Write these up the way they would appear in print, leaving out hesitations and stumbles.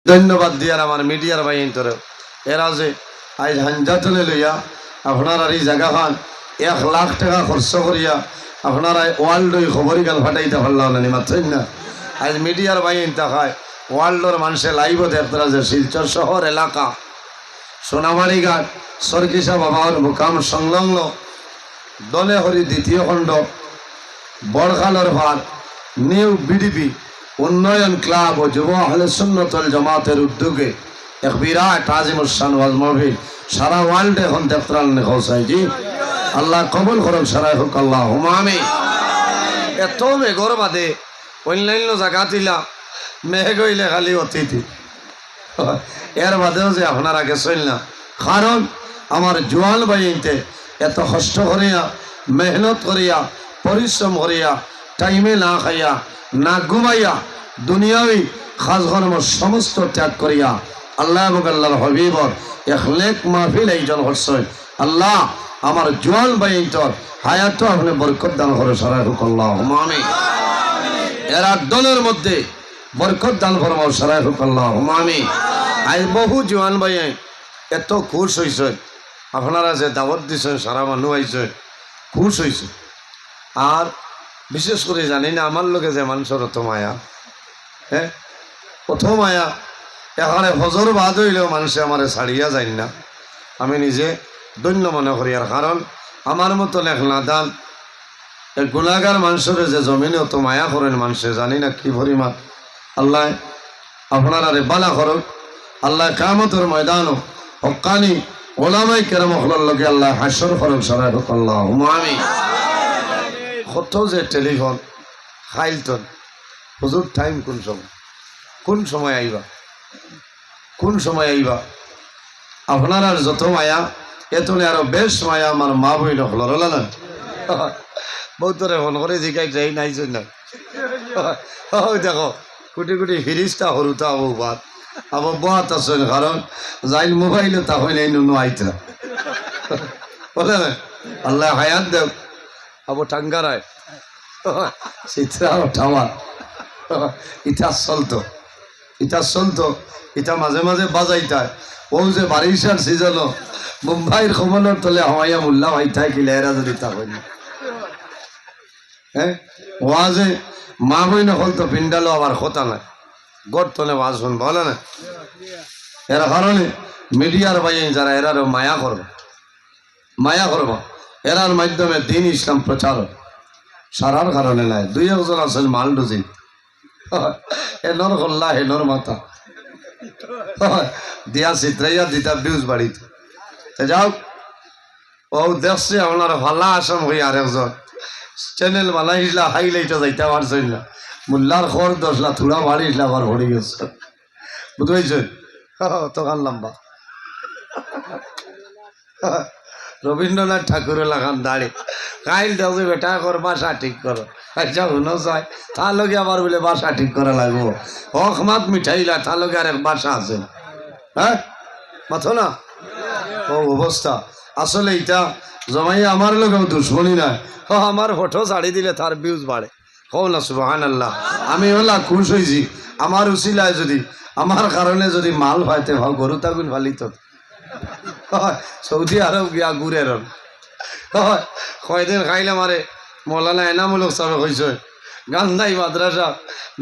ধন্যবাদ দিয়ার আমার মিডিয়ার ভাই তোরে এরা যে আজ হাঞ্জাতলে লইয়া আপনারা এই জায়গাখান 1 লাখ টাকা খরচ করিয়া আপনারা ওয়ার্ল্ড খবরই গাল ফাটাইতে পারলাম না মাত্রই না। আজ মিডিয়ার ভাই খায় ওয়ার্ল্ডর মানুষে লাইভ দেখতরা যে শিলচর শহর এলাকা সোনামারি ঘাট সরকিসা বাবার মুকাম সংলগ্ন দলেহরি দ্বিতীয় খণ্ড বড়খালর ভার নিউ বিডিপি উন্নয়ন ক্লাব ও যুব আহলে সুন্নাত ওয়াল জামাতের উদ্যোগে এক বিরাট আজিমুস শান ওয়াজ মাহফিল সারা ওয়ার্ল্ড এখন দেখতরাল নেখাই জি আল্লাহ কবুল করুক সারাই হোক আল্লাহুম্মা আমিন। এত মেঘর বাদে অন্যান্য জায়গা দিলা মেঘ হইলে খালি অতিথি এর বাদেও যে আপনার আগে চল না, কারণ আমার জোয়ান ভাইতে এত কষ্ট করিয়া মেহনত করিয়া পরিশ্রম করিয়া টাইমে না খাইয়া না ঘুমাইয়া দুনিয়াবি খাস কর্ম সমস্ত ত্যাগ করিয়া আল্লাহ এবং আল্লাহর হবিবর 1 লাখ মাহফিল আয়োজন করছে। আল্লাহ আমার জোয়ান ভাইন্তর হায়াত আপনি বরকত দান করে সারাই হোক আল্লাহুম্মা আমিন। এরা দলের মধ্যে বরকত দান ফরমাও সারাই হোক আল্লাহুম্মা আমিন। আজ বহু জোয়ান ভাই এত খুশ হয়েছে, আপনারা যে দাওয়াত দিচ্ছেন সারা মানুষ আইছে খুশ হয়েছে। আর বিশেষ করে জানি না আমার লোকে যে মানুষের অত মায়া, হ্যাঁ কত মায়া। এখানে ফজর বাদ হইলেও মানুষে আমার ছাড়িয়া যায় না, আমি নিজে ধন্য মনে করি। আর কারণ আমার মতন এক নাদান এক গুণাগার মানুষের যে জমিনে অত মায়া করেন মানুষে জানি না কি পরিমাণ। আল্লাহ আপনারা রে বালা করুক, আল্লাহ কিয়ামতের ময়দানও হক্কানি ওলামাই কেরাম হলার লগে আল্লাহ হাসর করুক সারাই হোক আল্লাহুম্মা আমিন। কত যে টেলিফোন খাইলতন হুজুর টাইম কোন সময় আইবা, কোন সময় আইবা। আপনার আর যত মায়া এতনে আরো বেশ মায়া আমার মা বই নকল না বহুতরে ফোন করে জিকাই যাই নাই জন্য দেখো কোটি কোটি ফিরিস্তা সৰুতা আবো বাদ আবো বাত আছেন, কারণ যাইল মোবাইলে তা হয় নাই নুনু আইতা বলে না আল্লাহ হায়াত দেব আবো টাঙ্গারায় চিত্রা ঠাওয়া ইটা চলতো ইটা মাঝে মাঝে বাজাইতায় ও যে বারিশার সিজন মুম্বাইয়ের খবরের তলে হাওয়াইয়া মুল্লা ভাইতায় কি লেহরা যদি তা হয় না। হ্যাঁ ওয়াজে মা বই নকল তো পিন্ডালো আবার কথা নাই গড় তলে ওয়াজ শুন বলে না। এর কারণে মিডিয়ার ভাই যারা এরারও মায়া করবো এরার মাধ্যমে দিন ইসলাম প্রচার সারার কারণে নাই। 2-1 আছেন মাল ডুজি এনর কল্লা হেনর মাথা দিয়া চিত্রাইয়া দিতা ভিউজ বাড়িতে যাও ও দেখছে আপনার ভালা আসাম হই আর একজন চ্যানেল বানাইছিলা হাইলাইটে যাইতে পারছেন না মোল্লার খর 10 লাখ থুড়া বাড়িছিলা আবার হয়ে গেছে বুঝতে তখন লম্বা রবীন্দ্রনাথ ঠাকুরের লাগান দাঁড়ি কাইল দেও যে বেটা কর বাসা ঠিক করো আচ্ছা শুনো চাই তা লগে আবার বলে বাসা ঠিক করা লাগবো হক মাত মিঠাইলা তা লগে আর এক বাসা আছে। হ্যাঁ মাথো না ও অবস্থা আসলে এটা জমাই আমার লোকেও দুশ্মনী নাই আমার ফটো ছাড়ি দিলে তার ভিউজ বাড়ে হো না সুবহানাল্লাহ। আমি হলা খুশ হয়েছি আমার উসিলায় যদি আমার কারণে যদি মাল পাইতে ভাও গরু তাগুন ফালিত সৌদি আরব গিয়া ঘুরে রন কয়দিন খাইলে মারে মৌলানা এনামূলক সাহেব কইছে গান্ধাই মাদ্রাসা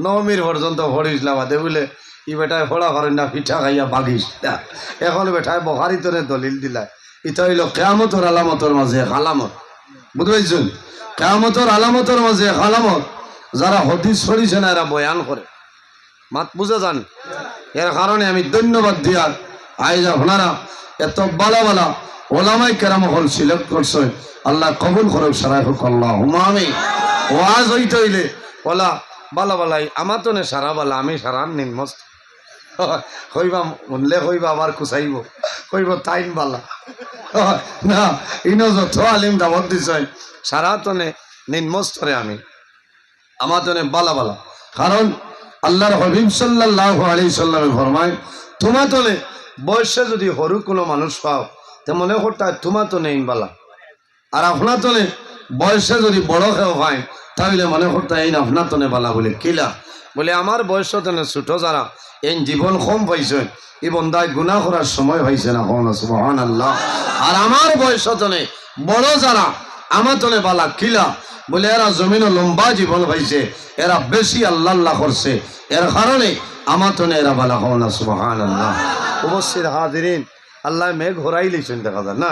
9 মিনিট পর্যন্ত পড়িসলা বাদে বলে ই বেটায় ফোড়া করেন না পিঠা খাইয়া বাগিস না। এখন বেটায় বখারি তোরে দলিল দিলা ইটা হইল কিয়ামতের আলামতের মাঝে আলামত বুঝতে পারছেন। কিয়ামতের আলামতের মাঝে আলামত যারা হাদিস পড়িছে না এরা বয়ান করে মাত বুঝে যান। এর কারণে আমি ধন্যবাদ দিয়ার আইজ আপনারা এত বালা ওলামাই কেরাম হল সিলেক্ট করছে আল্লাহ কবুল করুক সারাই হোক আল্লাহুম্মা আমিন। ওয়াজ হইতে হইলে ওলা বালাই আমার তো নে সারা বালা আমি সারার নিম্নস্ত হইবা উনলে হইবা আবার কুচাইব হইব টাইম বালা না ইনো যত আলিম দাবত দিছে সারা তনে নিম্নস্তরে আমি আমার তনে বালা কারণ আল্লাহর হাবিব সাল্লাল্লাহু আলাইহি সাল্লামে ফরমায় তোমার তলে বয়সে যদি সরু কোনো মানুষ পাও তো মনে করতে তোমার তো নেই বালা, আর আপনার তলে বয়সে যদি বড় কেউ পায় তাহলে মনে করতে এই আপনার তনে বালা বলে কিলা বলে আমার বয়স তনে ছোট যারা এই জীবন কম পাইছেন এই বন্দায় গুনাহ করার সময় পাইছে না সুবহানাল্লাহ। আর আমার বয়স তনে বড় যারা আমার তনে বালা কিলা বলে এরা জমিনও লম্বা জীবন পাইছে, এরা বেশি আল্লাহ আল্লাহ করছে, এর কারণে আমার তনে এরা বালা হও না সুবহানাল্লাহ। উপস্থিত হাজিরিন, আল্লাহ মেঘ ঘোরাই লিখছেন দেখা যায় না,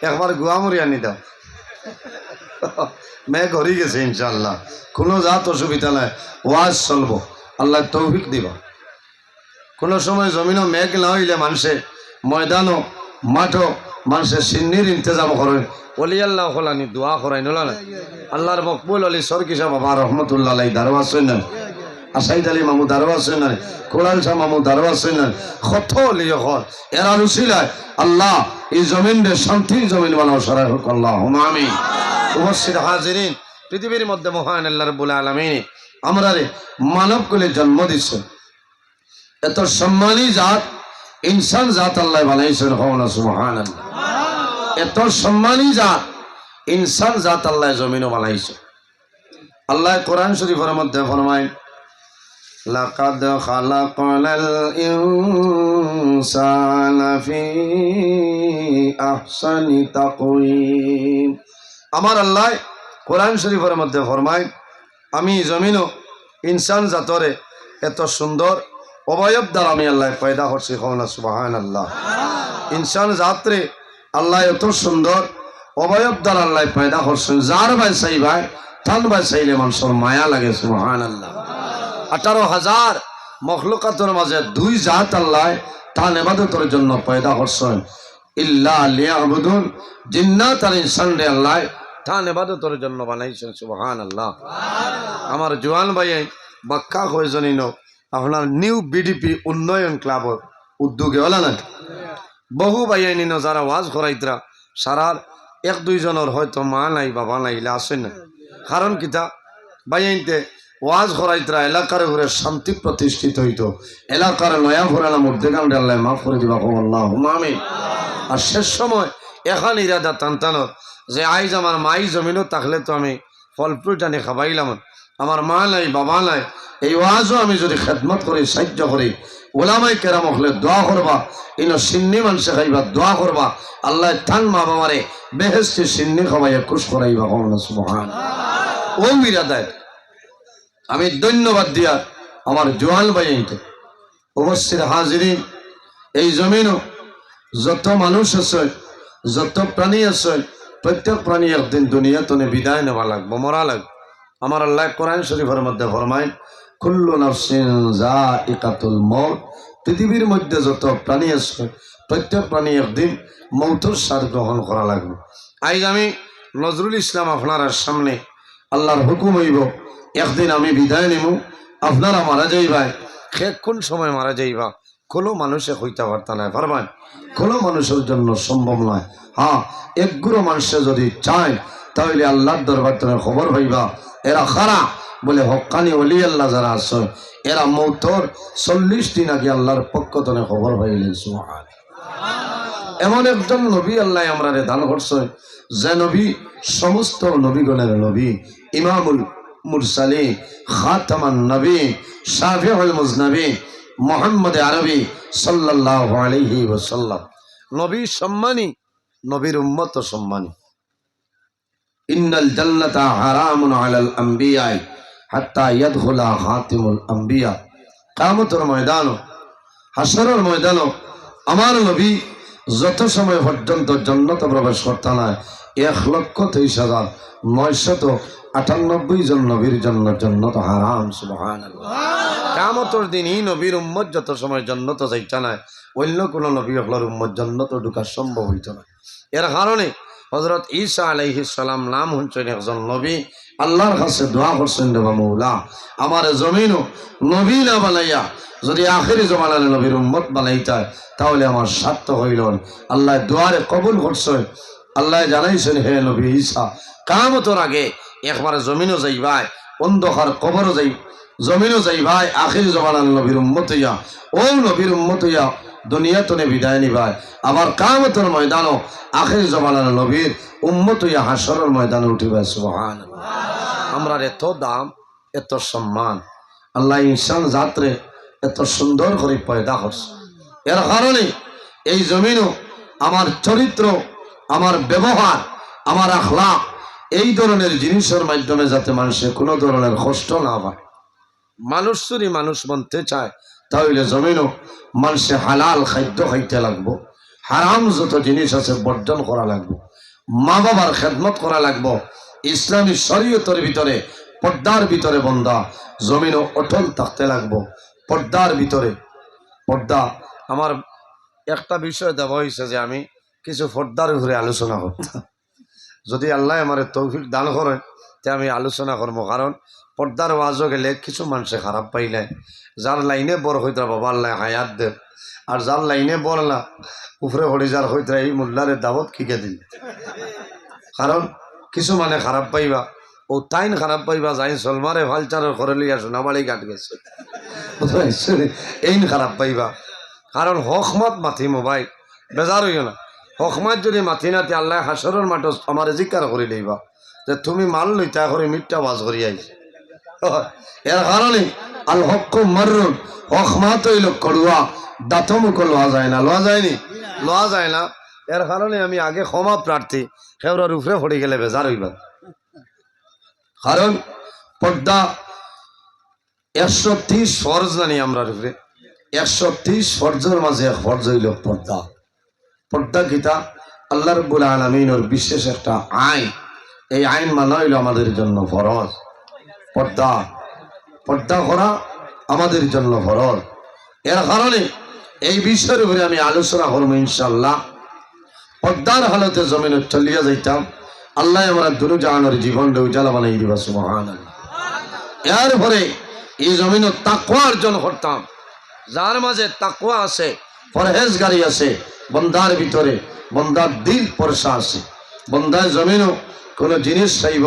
একবার গুয়ামরি আনি দাও, মেঘ ঘুরি গেছে ইনশাল্লাহ, কোনো জাত অসুবিধা নাই, ওয়াজ চলবো, আল্লাহ তৌফিক দিবা। কোনো সময় জমিনও মেঘ না হইলে মানুষে ময়দানও মাঠও মানুষের সিন্নির ইন্তজাম করেন, অলি আল্লাহ হলানি দোয়া করাই নলা না, আল্লাহর মকবুল আলী সরকিসা বাবা রহমতুল্লাহ আলাই দারোয়া সৈন্যান, আসাইদ আলী মামু দারোয়া সৈন্যান, কোরআন শাহ মামু দারোয়া সৈন্যান, কত অলি হল এরা রুসিলায় আল্লাহ এই জমিন রে শান্তির জমিন বানাও সারাই হোক আল্লাহ আমিন। উপস্থিত হাজিরিন, পৃথিবীর মধ্যে মহান আল্লাহ রাব্বুল আলামিন আমরা রে মানব কুলে জন্ম দিচ্ছে, এত সম্মানী জাত ইনসান জাত আল্লাহ বানাইছেন হওনা সুবহানাল্লাহ। এত সম্মানী জাত ইনসান জাত আল্লাহ জমিনও বানাইছে। আল্লাহ কোরআন শরীফের মধ্যে ফরমায় লাকাদ খালাকনাল ইনসানা ফি আহসানি তাকওয়িম। আমার আল্লাহ কোরআন শরীফের মধ্যে ফরমায় আমি জমিনও ইনসান জাতরে এত সুন্দর অবয়ব দ্বারা আমি আল্লাহ পয়দা করছি হওনা সুবহানাল্লাহ। ইনসান জাতরে আল্লাহ এত সুন্দর অবয়ব দ্বারা আল্লাহ পয়দা করছেন, যার ভাই চাই ভাই তান ভাই চাইলে মানুষের মায়া লাগে সুবহানাল্লাহ। 18,000 মখলুকাতের মাঝে 2 জাত আল্লাহ তান ইবাদতের জন্য পয়দা করছেন, ইল্লা লিয়াবুদুন, জিন্নাত আর ইনসান রে আল্লাহ তান ইবাদতের জন্য বানাইছেন সুবহানাল্লাহ। আমার জওয়ান ভাই বাক্কা কয়জনই নো আপনার নিউ বিডিপি উন্নয়ন ক্লাবর উদ্যোগে হলা না, বহু ভাইয়াইনি ন যারা ওয়াজ করাইতরা সারার 1-2 জনের হয়তো মা নাই বাবা নাইলে আসেন না, কারণ কিতা ভাইয়াইনতে ওয়াজ করাইতরা এলাকার ঘুরে শান্তি প্রতিষ্ঠিত হইতো, এলাকার নয়া ঘোরানা মুর্দেগান আল্লাহ মাফ করে দিবা আল্লাহ আমিন। আর শেষ সময় এখন ইরাদা টানটানোর যে আইজ আমার মাই জমিনও থাকলে তো আমি ফল ফ্রুট আনি খাবাইলাম, আমার মা নাই বাবা নাই, এই ওয়াজও আমি যদি খেদমত করি সাহায্য করি, ওলামাই কেরাম হলে দোয়া করবা, ইনো সিন্নি মানুষে খাইবা দোয়া করবা, আল্লাহ টান মা বাবারে বেহেস্তি সিন্নি খাবাইয়া খুশ করাইবা সুবহান। ও ইরাদায় আমি ধন্যবাদ দিয়া আমার জোয়ান ভাইকে। অবশ্যই হাজিরিন, এই জমিনও যত মানুষ আছে যত প্রাণী আছে প্রত্যেক প্রাণী একদিন দুনিয়া তনে বিদায় নেওয়া লাগবো, মরা লাগবে। আমার আল্লাহ কোরআন শরীফের মধ্যে ফরমায় কুল্লু নাফসিন যায়িকাতুল মউত, পৃথিবীর মধ্যে যত প্রাণী আছে প্রত্যেক প্রাণী একদিন মৌতের স্বাদ গ্রহণ করা লাগবে। আজ আমি নজরুল ইসলাম আপনার সামনে আল্লাহর হুকুম হইব একদিন আমি বিদায় নেব, আপনারা মারা যাইবাই, সে কোন সময় মারা যাইবা কোনো মানুষে হইতে পারত না, পারবেন কোনো মানুষের জন্য সম্ভব নয়। হ্যাঁ, একগুলো মানুষে যদি চায় তাহলে আল্লাহর দরবার তুমি খবর পাইবা এরা খারা বলে হক্কানি অলি আল্লাহ যারা আছে এরা মৌতর 40 দিন আগে আল্লাহর পক্ষ তনে খবর পাইলেন সুবহান। এমন একজন নবী আল্লাহ আমরা দান করছে যে নবী সমস্ত নবীগণের নবী, ইমামুল মুরসালিন, খাতামান নবী, শাফিউল মুজনবী, মুহাম্মদ আরবি সাল্লাল্লাহু আলাইহি ওয়াসাল্লাম। নবী সম্মানী, নবীর উম্মত সম্মানী। ইন্নাল জান্নাতা হারামুন আলাল আম্বিয়া হাত্তা ইয়াদখুলা খাতিমুল আম্বিয়া। কিয়ামতের ময়দান, হাসরের ময়দান আমার নবী যত সময় পর্যন্ত জান্নাতে প্রবেশ করতে না 1,23,998 জন নবীর জন্য জান্নাত হারাম সুবহানাল্লাহ। কিয়ামতের দিন এই নবীর উম্মত যত সময় জান্নাত যাইতা না অন্য কোন নবী হলার উম্মত জান্নাত ঢোকা সম্ভব হইতো না। এর কারণে হযরত ঈসা আলাইহিস সালাম নাম হচ্ছেন একজন নবী, আল্লাহর কাছে দোয়া করছেন রে মাওলা আমার জমিনও নবী না বানাইয়া যদি আখেরি জমানার নবীর উম্মত বানাইতা তাহলে আমার স্বার্থ হইল। আল্লাহ দোয়ারে কবুল করছেন, আল্লাহ জানাইছেন হে নবী ঈসা কিয়ামতের আগে একবার জমিনও যাইবাই, অন্ধকার কবরও যাই, জমিনও যাইবাই, আখেরি জমানার নবীর উম্মত হইয়া ও নবীর উম্মত হইয়া দুনিয়া তনে বিদায় নিবাই, আবার কিয়ামতের ময়দানও আখেরি জমানার নবীর উম্মত হইয়া হাসরের ময়দানে উঠিবাই সুবহানাল্লাহ। আমরা এত দাম এত সম্মান আল্লাহ ইনসান জাতরে এত সুন্দর করে পয়দা করছে। এর কারণে এই জমিনও আমার চরিত্র, আমার ব্যবহার, আমার আখলাক, এই ধরনের জিনিসের মাধ্যমে যাতে মানুষের কোনো ধরনের কষ্ট না পায়। মানুষ যদি মানুষ বনতে চায় তাহলে জমিনও মানুষে হালাল খাদ্য খাইতে লাগবো, হারাম যত জিনিস আছে বর্জন করা লাগবো, মা বাবার খেদমত করা লাগবো, ইসলামী শরীয়তের ভিতরে পর্দার ভিতরে বন্ধা জমিনও অটল থাকতে লাগবো। পর্দার ভিতরে পর্দা, আমার একটা বিষয় দেওয়া হয়েছে যে আমি কিছু পর্দার উপরে আলোচনা করতাম। যদি আল্লাহ আমার তৌফিক দান করেন তে আমি আলোচনা করবো। কারণ পর্দার ওয়াজও গেলে কিছু মানুষে খারাপ পাইলে, যার লাইনে বড় হইতে বাবা আল্লাহ হায়াত দেব, আর যার লাইনে বড় না উপরে হরি যার হইতে এই মোল্লারে দাবত খিকে দিল। কারণ কিছু মানে খারাপ পাইবা, ও তাইন খারাপ পাইবা যাই সলমারে ভালচারের ঘরে লইয়া সোনাবাড়ি কাট গেছে, এই খারাপ পাইবা। কারণ হকমত মাথি মোবাই বেজার হইও না। হকমত যদি মাথি নাতে আল্লাহ হাসরের মাঠ আমার জিজ্ঞাসা করে লইবা যে তুমি মাল লইতা করে মিথ্যা বাজ করি আইস। এর কারণে আল হক মারুন, হকমাত হইল করুয়া, দাঁত মুখ লোয়া যায় না, লোয়া যায়নি, লোয়া যায় না। এর কারণে আমি আগে ক্ষমা প্রার্থী, খেওরার উপরে পড়ে গেলে বেজার হইবা। কারণ পর্দা 130 ফরজ জানি আমরা উপরে, 130 ফরজের মাঝে এক ফরজ হইল পর্দা। পর্দা কিতা আল্লাহ রাব্বুল আলামিনের বিশেষ একটা আইন, এই আইন মানা হইল আমাদের জন্য ফরজ। পর্দা পর্দা করা আমাদের জন্য ফরজ। এর কারণে এই বিষয়ের উপরে আমি আলোচনা করবো ইনশাল্লাহ। পর্দার হালতে জমিনে চলিয়া যাইতাম, আল্লাহ আমরা দুনু জাহানের জীবনটা উজালা বানাই দিবা সুবহানাল্লাহ। এরপরে এই জমিনে তাকওয়া অর্জন করতাম, যার মাঝে তাকওয়া আছে, পরহেজগারি আছে, বন্দার ভিতরে বন্দার দিল পরশা আছে। বন্দায় জমিনও কোনো জিনিস চাইব,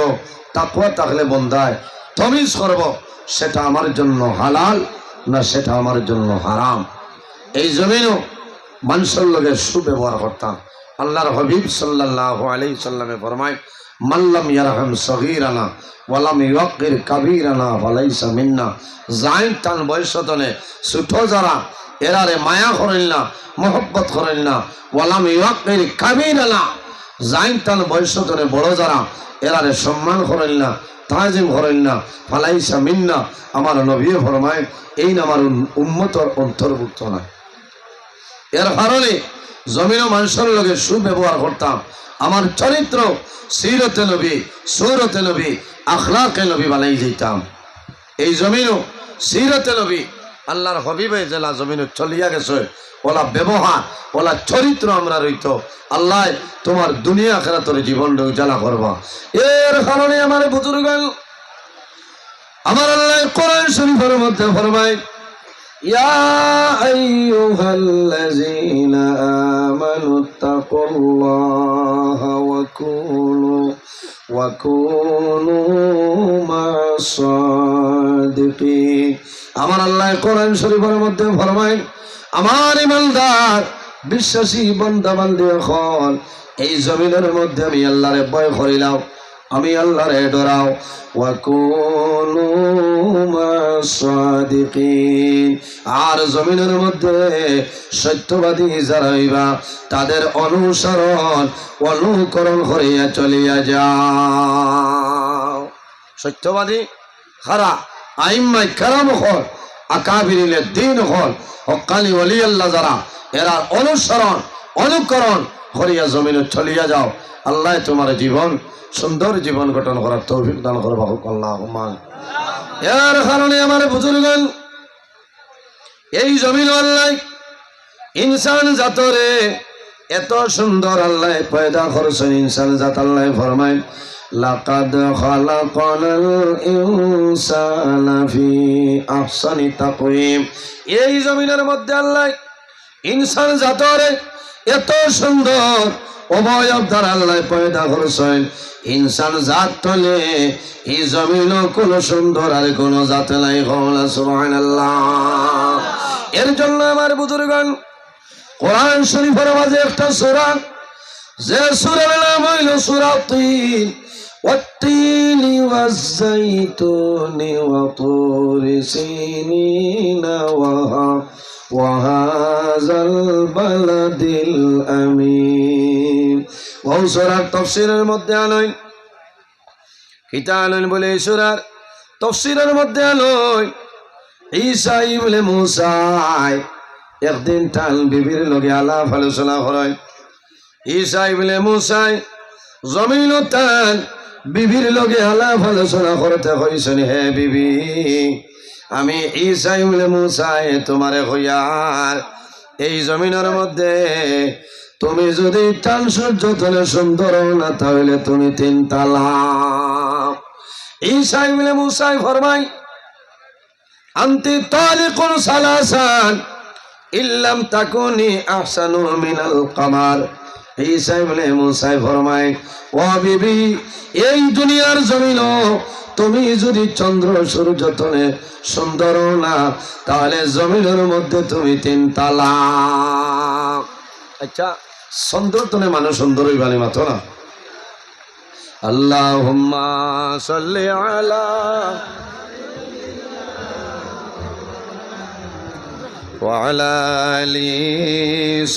তাকওয়া থাকলে বন্দায় তমিজ করব সেটা আমার জন্য হালাল না সেটা আমার জন্য হারাম। এই জমিনও মানুষের লগে সুব্যবহার করতাম। আল্লাহর হাবিব সাল্লাল্লাহু আলাইহি সাল্লামে ফরমায়, মাল্লাম ইয়ারহাম সগীরানা ওয়ালাম ইউক্কির কাবীরানা ফালাইসা মিন্না। জাইন টান বয়সতনে ছোট যারা এরারে মায়া করেন না, মহব্বত করেন না, ওয়ালাম ইউক্কির কাবীরানা, জাইন টান বয়সতনে বড় যারা এরারে সম্মান করেন না, তাজিম করেন না, ফালাইসা মিন্না, আমার নবী ফরমায় এই আমার উম্মতর অন্তর্ভুক্ত না। এর কারণে জমিন ও মানুষের লগে সুব্যবহার করতাম। আমার চরিত্র সিরতে নবী, সূরতে নবী, আখলাকে নবী বানাই যেতাম। এই জমিনও সিরতে নবী আল্লাহর হাবিবে জেলা জমিনে চলিয়া গেছে, ওলা ব্যবহার ওলা চরিত্র আমরা রইত। আল্লাহ তোমার দুনিয়া আখিরাতের জীবনটা উজালা করবা। এর কারণে আমার বুজুর্গণ, আমার আল্লাহ কোরআন শরীফের মধ্যে ফরমায়, ইয়া আইয়ুহাল্লাযীনা আমানুত্তাকুল্লাহা ওয়া কুনু মা'আস-সাদিকিন। আমার আল্লাহ কোরআন শরীফের মধ্যে ফরমায়, আমার ইমানদার বিশ্বাসী বান্দা বান্দি হল, এই জমিনের মধ্যে আমি আল্লাহরে ভয় করিলাম, আমি আল্লাহরে ডরাও। ওয়া কুনু মা'আস-সাদিকিন, আর জমিনের মধ্যে সত্যবাদী যারা হইবা তাদের অনুসরণ অনুকরণ করিয়া চলিয়া যাও। সত্যবাদী খারা আইম্মাই কেরাম হল, আকাবিরিনের দিন হল, হক্কানি ওলি আল্লাহ যারা এরা অনুসরণ অনুকরণ করিয়া জমিনে চলিয়া যাও। আল্লাহ তোমার জীবন সুন্দর জীবন গঠন করার তৌফিক দান করবা, আল্লাহুম্মা। এর কারণে আমার বুজুর্গণ, এই জমিন আল্লাহ ইনসান জাতরে এত সুন্দর আল্লাহ পয়দা করছেন। ইনসান জাত আল্লাহ ফরমায়, লাকাদ খালাকাল ইনসানা ফি আহসানি তাকওয়িম। এই জমিনের মধ্যে আল্লাহ ইনসান জাতরে এত সুন্দর অবয়ব দ্বারা আল্লাহ পয়দা করছেন। ইনসান জাত তলে এই জমিনও কোন সুন্দর আর কোন জাত নাই। সুবহানাল্লাহ। এর জন্য আমার বুজুর্গণ, কোরআন শরীফের মাঝে একটা সূরা, যে সূরার নাম হইল সূরা তিন, والتين والزيتون وطور سينين وهذا البلد الأمين বহু সূরার তাফসীরের মধ্যে আলোয় কিতা আলোয় বলে সূরার তাফসীরের মধ্যে আলোয় ঈসা ইবনে মুসা একদিন তার বিবির লগে আলাপ আলোচনা করেন। ঈসা ইবনে মুসা জমিন তার বিবির লগে আলাপ আলোচনা করতে কইছেন, হে বিবি, আমি ঈসা ইবনে মুসা তোমারে কইয়ার এই জমিনের মধ্যে তুমি যদি চান সূর্য তলে সুন্দর না তাহলে তুমি 3 তালাক। ঈসা ইবনে মুসা ফরমায়, আনতি তালিকুন সালাসান ইল্লাম তাকুনি আহসানু মিনাল কামার। ঈসা ইবনে মুসা ফরমায়, ও বিবি, এই দুনিয়ার জমিন তুমি যদি চন্দ্র সূর্য তলে সুন্দর না তাহলে জমিনের মধ্যে তুমি 3 তালাক। আচ্ছা, চন্দ্র তলে মানুষ সুন্দর হইবানি মাত্র না। আল্লাহুম্মা সাল্লি আলা وعلى آل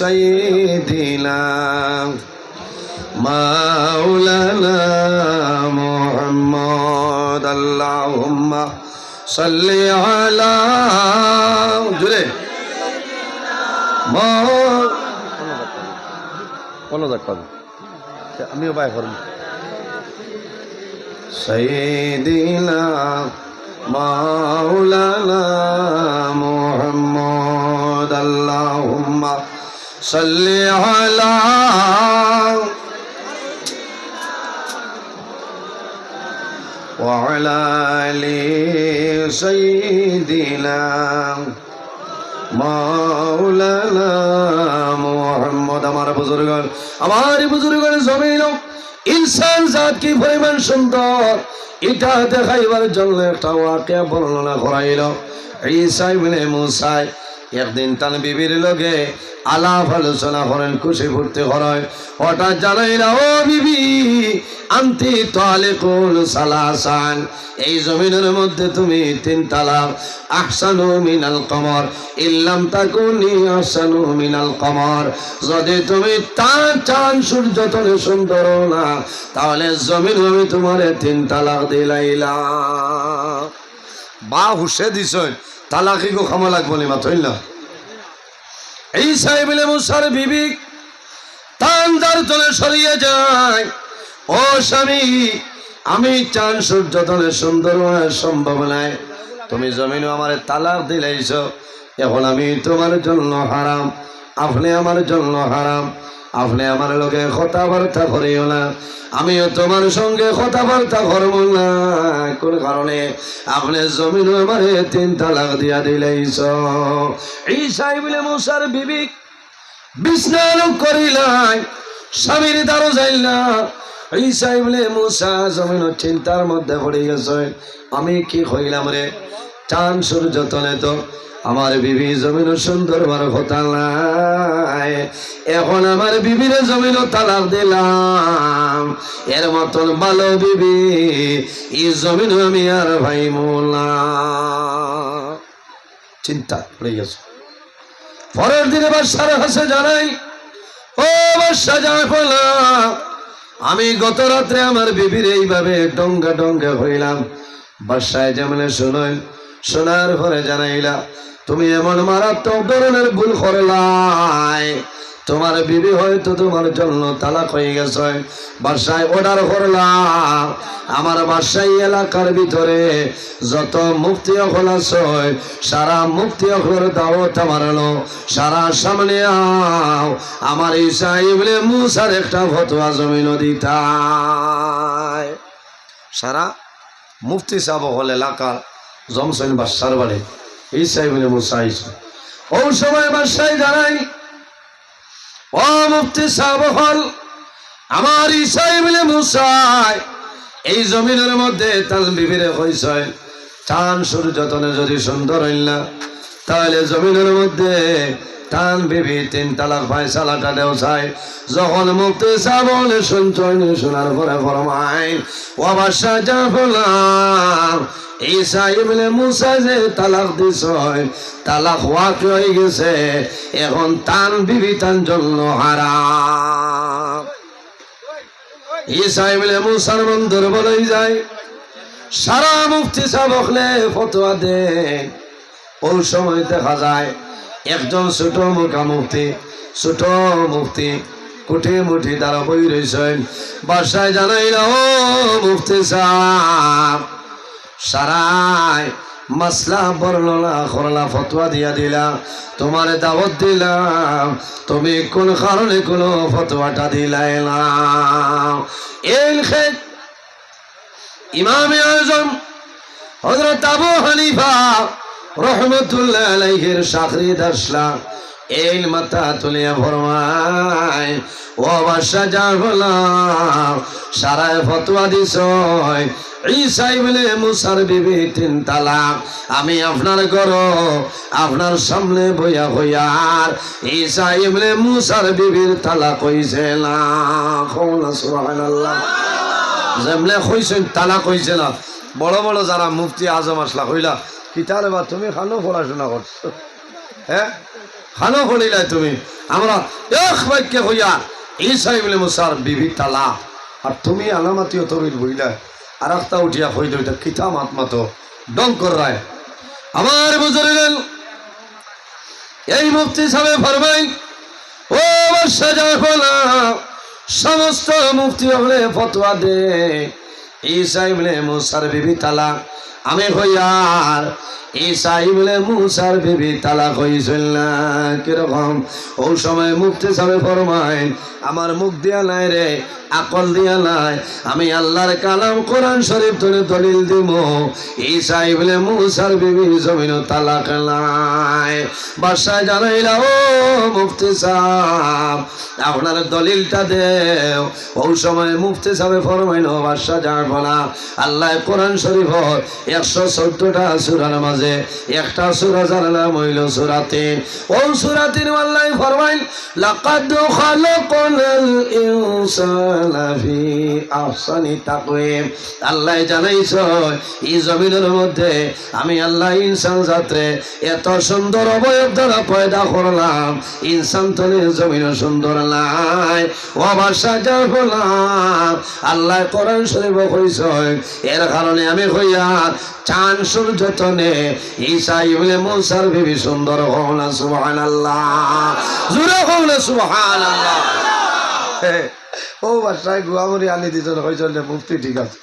سيدنا مولانا محمد اللهم صل على جرے আমিও বাই করব سيدنا مولانا محمد اللهم صل على وعلى آل سيدنا مولانا محمد। আমার বুজুর্গের জমিন ইনসান জাত কি পরিমাণ সুন্দর এটা দেখাইবার জন্য একটা ওয়াকিয়া বর্ণনা করাইল। ঈসা ইবনে মুসা একদিন তার বিবির লগে আলাপ আলোচনা করেন, খুশি ফুর্তি করেন। হঠাৎ জানাইলা, ও বিবি, আনতি তালিকুন সালাসান, এই জমিনের মধ্যে তুমি 3 তালাক। আহসানু মিনাল কমর ইল্লাম তাকুনি আহসানু মিনাল কমর, যদি তুমি তার চাঁদ সূর্য তলে সুন্দর না তাহলে জমিন আমি তোমারে 3 তালাক দিলাইলাম। বা হুশে দিছ তালাকি গো ক্ষমা লাগবো নি মাত্র না। ঈসা ইবনে মুসার বিবি তান্দার তলে সরিয়ে যায়, ও স্বামী, আমি চাঁদ সূর্য তলে সুন্দর হওয়ার সম্ভব নাই, তুমি জমিনও আমার তালাক দিলাইছ, এখন আমি তোমার জন্য হারাম, আপনি আমার জন্য হারাম, আপনি আমার লগে কথাবার্তা করিও না, আমিও তোমার সঙ্গে কথাবার্তা করব না। কোন কারণে আপনি জমিনও আমার 3 তালাক দিয়া দিলাইছ। ঈসা ইবনে মুসার বিবি বিছনা করিলাই, স্বামীর দ্বারও যাইলা। ঈসা ইবনে মুসা জমিন চিন্তার মধ্যে পড়ে গেছে, আমি কি কইলাম রে, চাঁদ সূর্য তলে তো আমার বিবি জমিন সুন্দর বার কথা নাই, এখন আমার বিবির জমিন তালাক দিলাম, এর মতন ভালো বিবি এই জমিন আমি আর ভাই মোলা। চিন্তা পড়ে গেছে। পরের দিনে বাদশার কাছে জানাই, ও বাদশা জাফলা, আমি গত রাত্রে আমার বিবির এইভাবে ডঙ্গা ডঙ্গা হইলাম। বাদশায় যেমন শুনই, শোনার পরে জানাইলা, তুমি এমন মারাত্মক ধরনের ভুল করলাই, তোমার বিবি হয়তো তোমার জন্য তালাক হয়ে গেছে। বাদশায় অর্ডার করলাম, আমার বাদশাহী এলাকার ভিতরে যত মুফতি অকল আছে সারা মুফতি অকলের দাওয়াত আমার হলো, সারা সামনে আও, আমার ঈসা ইবনে মুসার একটা ফতোয়া জমিন দিতাই। সারা মুফতি সাহেব হল এলাকার জমসেন বাদশার বাড়ি ঈসা ইবনে মুসা আইছে। ওই সময় বাদশাহ জানাই, ও মুফতি সাহেব হল, আমার ঈসা ইবনে মুসা এই জমিনের মধ্যে তার বিবিরে কইছে, চাঁদ সূর্য তলে যদি সুন্দর হইল না তাহলে জমিনের মধ্যে টান বিবি 3 তালাক ফয়সালাটা দেও চাই যখন মুক্তি সাহেব বলে শুনছই শোনার পরে ফরমায় ও বাদশাহ জাফর ঈসা ইবনে মুসা যে তালাক দিছয় তালাক ওয়াকি হয়ে গেছে এখন টান বিবি টান জন্য হারাম ঈসা ইবনে মুসার মন দুর্বল হয়ে যায় সারা মুফতি সাহেব হলে ফতোয়া দেন ওই সময় দেখা যায় একজন ছোট মুখা মুফতি কুঠি মুঠি দ্বারা বই রয়েছেন বাসায় জানাইলা ও মুফতি সাহেব সারাই মাসলা বর্ণনা করলা ফতোয়া দিয়া দিলা তোমার দাওয়াত দিলাম তুমি কোন কারণে কোন ফতোয়াটা দিলাই না এই খেত ইমামে আজম হযরত আবু হানিফা রহমতুল্লাহ আলাইহির শাগরিদ আসলা এই মাথা তুলিয়া ফরমায় ও বাদশা জাফর সারায় ফতোয়া দিছয় ঈসা ইবনে মুসার বিবি 3 তালাক আমি আপনার ঘর আপনার সামনে বইয়া হইয়ার ঈসা ইবনে মুসার বিবির তালাক হইছে না সুবহানাল্লাহ যেমলে কইছেন তালাক হইছে না বড় বড় যারা মুফতি আজম আসলা কইলা কিতারে বা তুমি খানো পড়াশোনা করছো হ্যাঁ খানো পড়িলাই তুমি আমরা এক বাক্যে হইয়া ঈসা ইবনে মুসার বিবি তালাক আর তুমি আলামাতীয় তবিল বইলা আর একটা উঠিয়া হইল এটা কিতা মাতমাতো ডং কর রায় আমার বুজুর্গেন এই মুফতি সাহেব ফরমাই ও বাদশা জাফর সমস্ত মুফতি হলে ফতোয়া দে ঈসা ইবনে মুসার বিবি তালাক আমি হইয়ার ঈসা ইবনে মুসার বিবি তালাক হইছিল না কিরকম ওই সময় মুফতি সাহেব ফরমায় আমার মুখ দিয়া নাই রে আকল দিয়া নাই আমি আল্লাহর কালাম কোরআন শরীফ ধরে দলিল দিব ঈসা ইবনে মুসার বিবি জমিন তালাক নাই বাদশাহ জানাইলা ও মুফতি সাহেব আপনার দলিলটা দেও ওই সময় মুফতি সাহেব ফরমাইল বাদশাহ জাফর আল্লাহ কোরআন শরীফ 114টা সূরার মাঝে একটা সূরা যার নাম হইল সূরা 3 ওই সূরা 3 আল্লাহ ফরমাইল লাকাদ খালাকনাল ইনসানা ফি আহসানি তাকওয়িম আল্লাহ জানাইছ এই জমিনের মধ্যে আমি আল্লাহ ইনসান জাতরে এত সুন্দর অবয়ব দ্বারা পয়দা করলাম ইনসান তলে জমিন সুন্দর নাই ও বাদশা জাফর আল্লাহ কোরআন শরীফ কইছ এর কারণে আমি হইয়া চাঁদ সূর্য তনে ঈসা ইবনে মুসার বিবি সুন্দর হও না সুবহানাল্লাহ জোরে হও না সুবহানাল্লাহ ও বাদশাহ গুয়ামরি আনি দিজন হইছিল মুফতি ঠিক আছে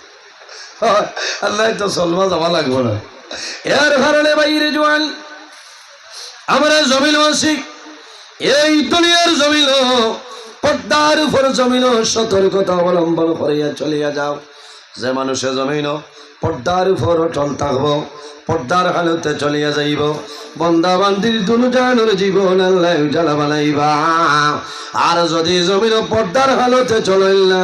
আল্লাহ তো সলমা যাওয়া লাগবো না এর কারণে বাইরে জোয়ান আমরা জমিন মাসিক এই দুনিয়ার জমিন পর্দার উপর জমিন সতর্কতা অবলম্বন করিয়া চলিয়া যাও যে মানুষের জমিন পর্দার উপর অটল থাকবো পর্দার হালতে চলিয়া যাইব বন্দা বান্দির দুজানোর জীবন আল্লাহ উজালা বানাইবা আর যদি জমিন পর্দার হালতে চলিল না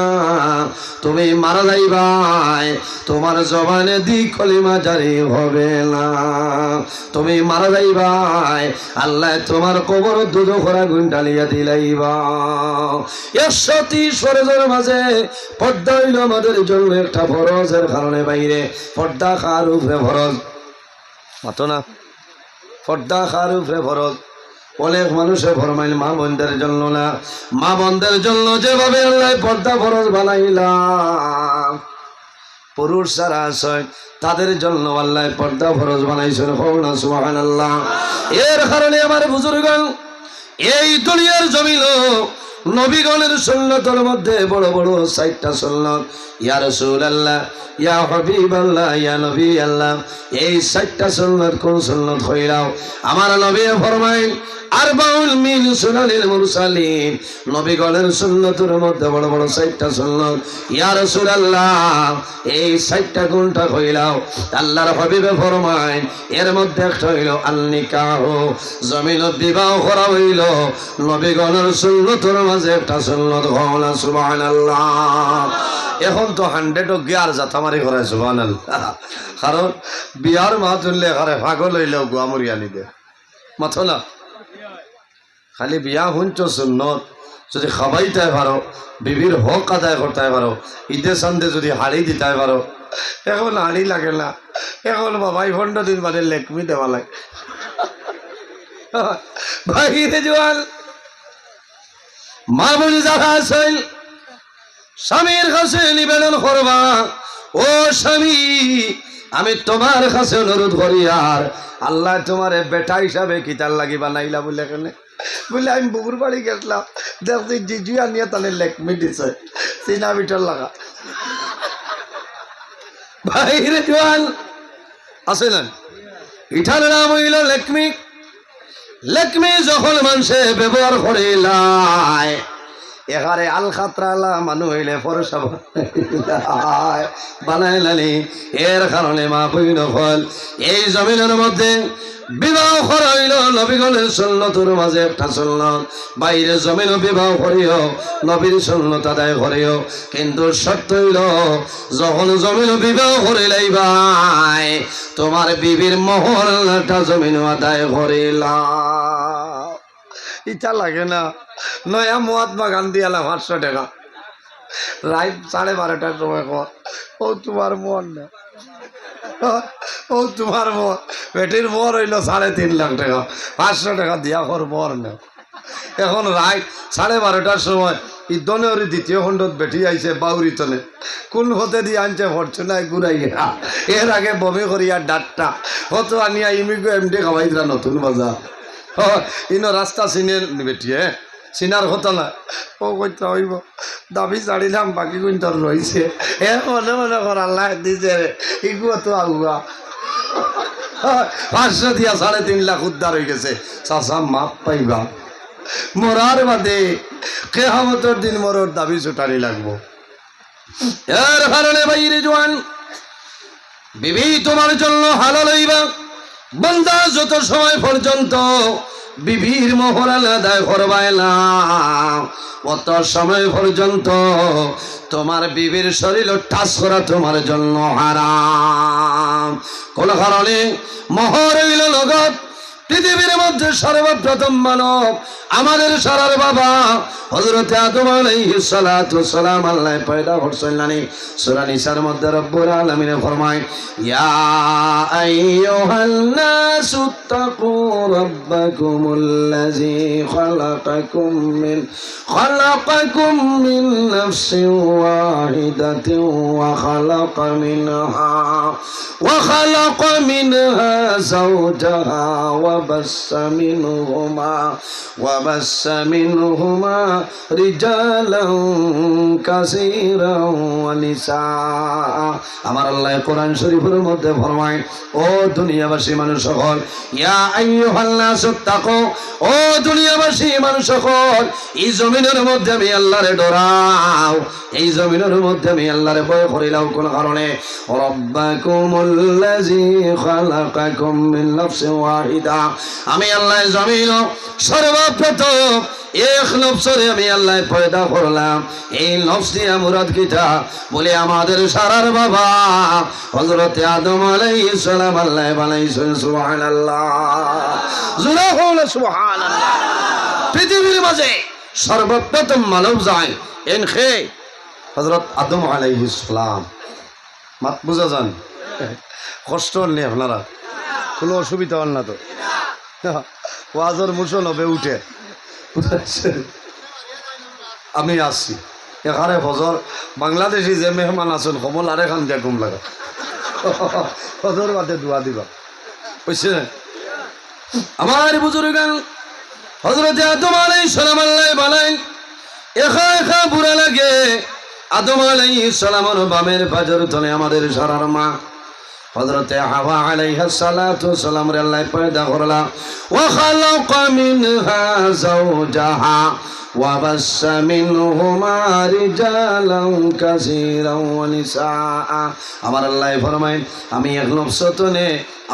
তুমি মারা যাইবাই তোমার জবানে দি কলিমা জারি হবে না তুমি মারা যাইবাই আল্লাহ তোমার কবর দুজখের আগুন ঢালিয়া দিলাইবা 130 বছরের মাঝে পর্দা হইল আমাদের জন্য একটা ফরজের কারণে বাইরে পর্দা কার উপরে ফরজ মাতো না পর্দা কার উপরে ফরজ অনেক মানুষের ফরমাইল মা বোনদের জন্য না মা বোনদের জন্য যেভাবে আল্লাহ পর্দা ফরজ বানাইলাম পুরুষ যারা আছে তাদের জন্য আল্লাহ পর্দা ফরজ বানাইছেন না সুবহানাল্লাহ এর কারণে আমার বুজুর্গণ এই দুনিয়ার জমিন নবীগণের সুন্নতের মধ্যে বড় বড় 4টা সুন্নত ইয়া রাসূলুল্লাহ ইয়া হাবিবাল্লাহ ইয়া নবী আল্লাহ এই 4টা সুন্নত কোন সুন্নত হইলাও আমার নবী ফরমাইল আরবাউল মিন সুনানিল মুরসালিন নবীগণের সুন্নতের মধ্যে বড় বড় 4টা সুন্নত ইয়া রাসূলুল্লাহ এই 4টা কোনটা হইলাও আল্লাহর হাবিবে ফরমায় এর মধ্যে একটা হইল আল নিকাহ জমিন বিবাহ করা হইল নবীগণের সুন্নতের মাঝে একটা সুন্নত হওয়া সুবহানাল্লাহ এখন তো 100 গিয়ার জাতামারি করে সুবহানাল্লাহ কারণ বিয়ার মা তুললে ঘরে পাগল হইল গুয়ামরি আনি দে মাথো না খালি বিয়া হুঞ্চ সুন্নত যদি খাবাইতে পারো বিবির হক আদায় করতে পারো ঈদে সন্ধে যদি হাড়ি দিতে পারো এখন হাড়ি লাগে না এখন বাবাই 15 দিন বাদে লেকমি দেওয়া লাগে ভাইরে জোয়াল মা বলি যারা আছেন স্বামীর কাছে নিবেদন করবা ও স্বামী আমি তোমার কাছে অনুরোধ করি আর আল্লাহ তোমার বেটা হিসাবে কিতার লাগি বানাইলা বলে কেন বলে আমি বুকুর বাড়ি গেছিলাম দেখছি জিজু আনিয়ে তাহলে লেকমি দিছে চিনা মিটার লাগা ভাইরে জোয়াল আছে না ইঠার নাম হইল লেকমি লেকমি যখন মানুষে ব্যবহার করে লাই এখানে আল খাতরালা মানুষ হইলে ফরসা বানাই লালি এর কারণে মা বইন ফল এই জমিনের মধ্যে বিবাহ করা হইল নবীগণের সুন্নতের মাঝে একটা সুন্নত বাইরে জমিন বিবাহ করিও নবীর সুন্নত আদায় করিও কিন্তু সত্য হইল যখন জমিন বিবাহ করিলাই ভাই তোমার বিবির মহলটা জমিন আদায় করিলা ইচ্ছা লাগে না নয়া মহাত্মা গান্ধী আলা 500 টাকা রাত 12:30টার সময় কর ও তোমার মন না ও তোমার মন বেটির মর হইল 3.5 লাখ টাকা 500 টাকা দিয়া কর মর না এখন রাত 12:30টার সময় ইদনের দ্বিতীয় খণ্ডত বেটি আইছে বাউরিতনে কোন হতে দিয়ে আনছে ফরচুনায় ঘুরাইয়া এর আগে বমি করিয়া ডাটটা কত আনিয়া ইমিগো এমডি খাওয়াইরা নতুন বাজার ইনো রাস্তা চিনে বেটিয়ে চিনার কথা না ও কইতে হইব দাবি ছাড়িলাম বাকি কোন তোর রয়েছে এ মনে মনে কর আল্লাহ দিছে রে ইগুয়া তো আগুয়া 500 দিয়া 3.5 লাখ উদ্ধার হয়ে গেছে চাচা মাপ পাইবা মরার বাদে কিয়ামতের দিন মরর দাবি ছুটারি লাগবো এর কারণে বাইরে জওয়ান বিবি তোমার জন্য হালাল হইবা বান্দা যত সময় পর্যন্ত বিবির মোহরাল আদায় করবাই না অত সময় পর্যন্ত তোমার বিবির শরীর টাচ করা তোমার জন্য হারাম কোন কারণে মোহর হইল লগত পৃথিবীর মধ্যে সর্বপ্রথম মানব আমাদের সারার বাবা হযরত আদম আলাইহিস সালাতু ওয়াস সালাম আল্লাহ পয়দা করছেন নানি সূরা নিসার মধ্যে রব্বুল আলামিন ফরমায় ইয়া আইয়ুহান নাসু তাকু রাব্বাকুমুল্লাযী খালাকাকুম মিন নাফসিন ওয়াহিদাতিন ওয়া খালাকা মিনহা যাওজাহা وبث منهما رجالا كثيرا ونساء আমার আল্লাহ কোরআন শরীফের মধ্যে ফরমায় ও দুনিয়াবাসী মানুষ সকল ইয়া আইয়ুহান নাসু তাকু ও দুনিয়াবাসী মানুষ সকল এই জমিনের মধ্যে আমি আল্লাহরে ডরাও এই জমিনের মধ্যে আমি আল্লাহরে ভয় করিলাম কোন কারণে রাব্বাকুমুল্লাযী খালাকাকুম মিন নাফসিন ওয়াহিদা আমি আল্লাহ জমিন সর্বপ্রথম এক নফসরে আমি আল্লাহ পয়দা করলাম এই নফস দিয়া মুরাদ কিটা বলে আমাদের সারার বাবা হযরত আদম আলাইহিস সালাম আল্লাহ বানাইছেন সুবহানাল্লাহ জোরে বলো সুবহানাল্লাহ পৃথিবীর মাঝে সর্বপ্রথম মানব যায় এনখে হযরত আদম আলাইহিস সালাম মাত বুঝা যান কষ্ট নেই আপনারা কোনো অসুবিধা হল না তো ওয়াজর মুসল হবে উঠে আমি আসছি এখানে হজর বাংলাদেশি যে মেহমান আছেন কমল আর এখান দিয়ে ঘুম লাগা হজর বাদে দোয়া দিবা বুঝছে আমার বুজুর্গান হযরত আদম আলাইহিস সালাম আল্লাহ বানাইন একা একা বুড়া লাগে আদম আলাইহিস সালামের বামের পাজর তলে আমাদের সারার মা হযরত হাওয়া আলাইহা সালাতু ওয়াস সালাম রে আল্লাহ পয়দা করলা ওয়া খালাকা মিনহা যাওজাহা ওয়া বাসসা মিনহুমা রিজালান কাসীরান ওয়া নিসা আমার আল্লাহ ফরমায় আমি এক নফস তনে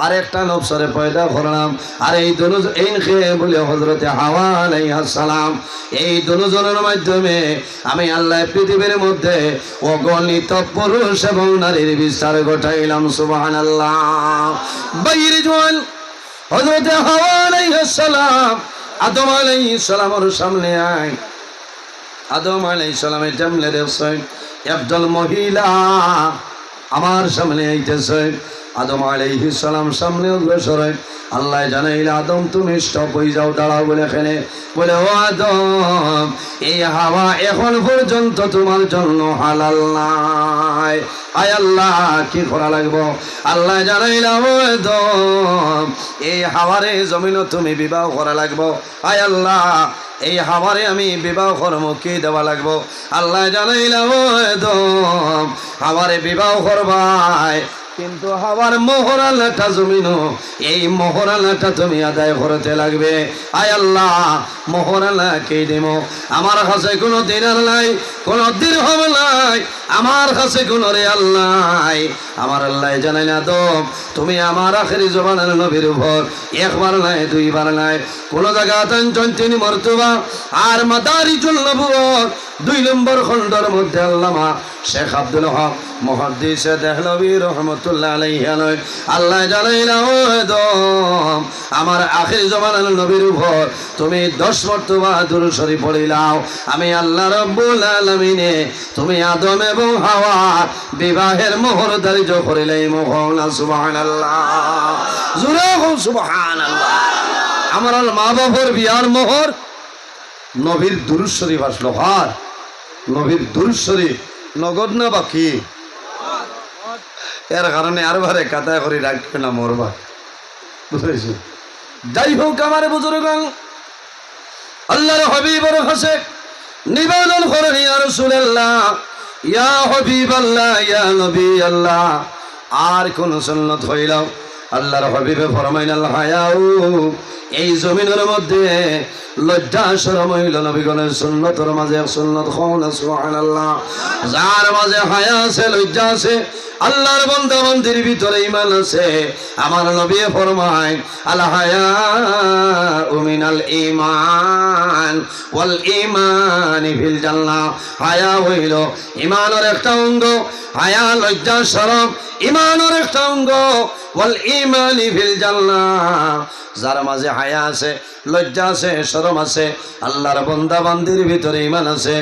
আরেকটা নফসরে পয়দা করলাম আর এই দুজন ইনখে বলে হযরত হাওয়া আলাইহা সালাম এই দুজনের মাধ্যমে আমি আল্লাহ পৃথিবীর মধ্যে অগণিত পুরুষ এবং নারীর বিস্তার ঘটাইলাম সুবহানাল্লাহ বাইরে জওয়ান হযরত হাওয়া আলাইহা সালাম আদম আলাইহিস সালামের সামনে আয়। আদম আলাইহিস সালামের সামনে দেখছেন একদল মহিলা আমার সামনে আইতেছে। আদম আলাইহিস সালাম সামনে অগ্রসর হয়। আল্লাহ জানাইল আদম তুমি স্টপ হয়ে যাও, দাঁড়াও। বলে এখানে বলে ও আদম এই হাওয়া এখন পর্যন্ত তোমার জন্য হালাল নাই। আয় আল্লাহ কি করা লাগবো? আল্লাহ জানাইলাম ও আদম এই হাওয়ারে জমিনও তুমি বিবাহ করা লাগবো। আয় আল্লাহ এই হাওয়ারে আমি বিবাহ কর্ম কি দেওয়া লাগবো? আল্লাহ জানাইলাম ও আদম হাওয়ারে বিবাহ করবাই, কিন্তু হাওয়ার মোহরানাটা জমিনও এই মোহরানাটা তুমি আদায় করতে লাগবে। আয় আল্লাহ মোহরানা কে দেব? আমার কাছে কোনো দিনার নাই, কোনো দিরহাম নাই, আমার কাছে কোনো রিয়াল নাই। আমার আল্লাহ জানাই না আদম তুমি আমার আখেরি জবানের নবীর উপর একবার নাই দুইবার নাই কোন জায়গা আতেন তিনি মর্তবা আর মাদারিজুল নবুওয়াত 2 নম্বর খণ্ডের মধ্যে আল্লামা শেখ আব্দুল হক মুহাদ্দিসে দেহলভী রহমাতুল্লাহ আলাইহি আল্লাহ জানাইলা ও আদম আমার আখেরি জবানের নবীর উপর তুমি 10 মর্তবা দুরূদ শরীফ পড়িলাও। আমি আল্লাহ রাব্বুল আলামিনে তুমি আদম এবং হাওয়া বিবাহের মোহর ধার্য করিলাই। মোহনা সুবহানাল্লাহ, জোরে হোক সুবহানাল্লাহ। আমার মা বাবার বিয়ার মোহর নবীর দুরূদ শরীফ আসলো। হার নবীর দুরূদ শরীফ নগদ না বাকি? এর কারণে আর বারে কাতায় করে রাখবে না মরবা, বুঝেছি? যাই হোক আমার বুজুর্গণ আল্লাহর হাবিবের কাছে নিবেদন করেন ইয়া রাসূলুল্লাহ, ইয়া হাবিবাল্লাহ, ইয়া নবী আল্লাহ আর কোন সুন্নাত হইলাও আল্লাহর হাবিবে ফরমাইন আল হায়াউ এই জমিনের মধ্যে লজ্জা শরম হইল নবীগণের সুন্নতের মাঝে এক সুন্নত কোন সুবহানাল্লাহ। যার মাঝে হায়া আছে লজ্জা আছে আল্লাহর বান্দা বান্দির ভিতরে ঈমান আছে। আমার নবী ফরমায় আল হায়াউ মিনাল ঈমান ওয়াল ঈমান ফিল জান্নাহ। হায়া হইল ঈমানের একটা অঙ্গ, হায়া লজ্জা শরম ঈমানের একটা অঙ্গ। ওয়াল ঈমান ফিল জান্নাহ, যার মাঝে হায়া আছে লজ্জা আছে শরম আছে আল্লাহর বান্দা বান্দির ভিতরে ঈমান আছে,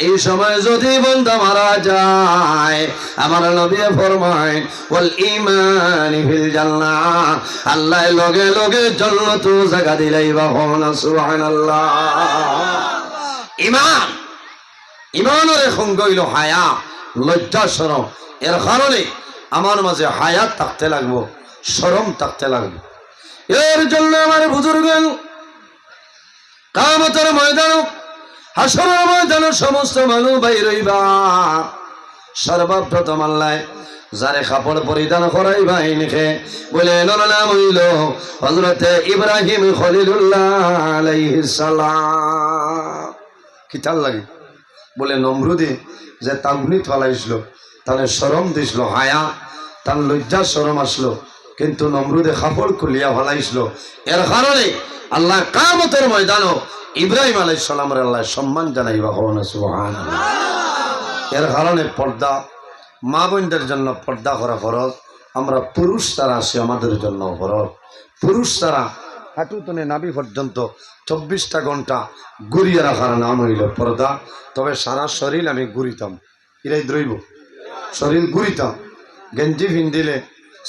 এই সময় যদি বান্দা মারা যায় আমার নবী ফরমায় ওয়াল ঈমান ফিল জান্নাহ, আল্লাহ লগে লগে জান্নাত জায়গা দিলাইবা। সুবহানাল্লাহ। ঈমান ঈমানের সঙ্গ হইল হায়া লজ্জা শরম। এর কারণে আমার মাঝে হায়াত থাকতে লাগবো, শরম থাকতে লাগবে। এর জন্য আমার বুজুর্গণ কিয়ামতের ময়দান হাসরের ময়দান সমস্ত মানুষ বাইর হইবা। সর্বপ্রথম আল্লাহ যারে কাপড় পরিধান করাইবা ইনকে বলে এর নাম হইল হযরত ইব্রাহিম খলিলুল্লাহ আলাইহিস সালাম। কি তার লাগে? বলে নমরুদে যে তাগনিত ফালাইছিল তাহলে শরম দিছিল, হায়া তার লজ্জা শরম আসলো, কিন্তু নমরুদে কাপড় খুলিয়া ফলাইছিল। এর কারণে আল্লাহ কিয়ামতের ময়দানও ইব্রাহিম আলাইহিস সালামের আল্লাহ সম্মান জানাইবা। সুবহানাল্লাহ। এর কারণে পর্দা মা বোনদের জন্য পর্দা করা ফরজ। আমরা পুরুষ তারা আছি আমাদের জন্য ফরজ। পুরুষ তারা হাঁটু তনে নাভি পর্যন্ত 24টা ঘন্টা ঘুরিয়ে রাখার নাম হইল পর্দা। তবে সারা শরীর আমি ঘুরিতাম, এরাই দ্রৈব শরীর ঘুরিতাম। গেঞ্জি ভিন্দিলে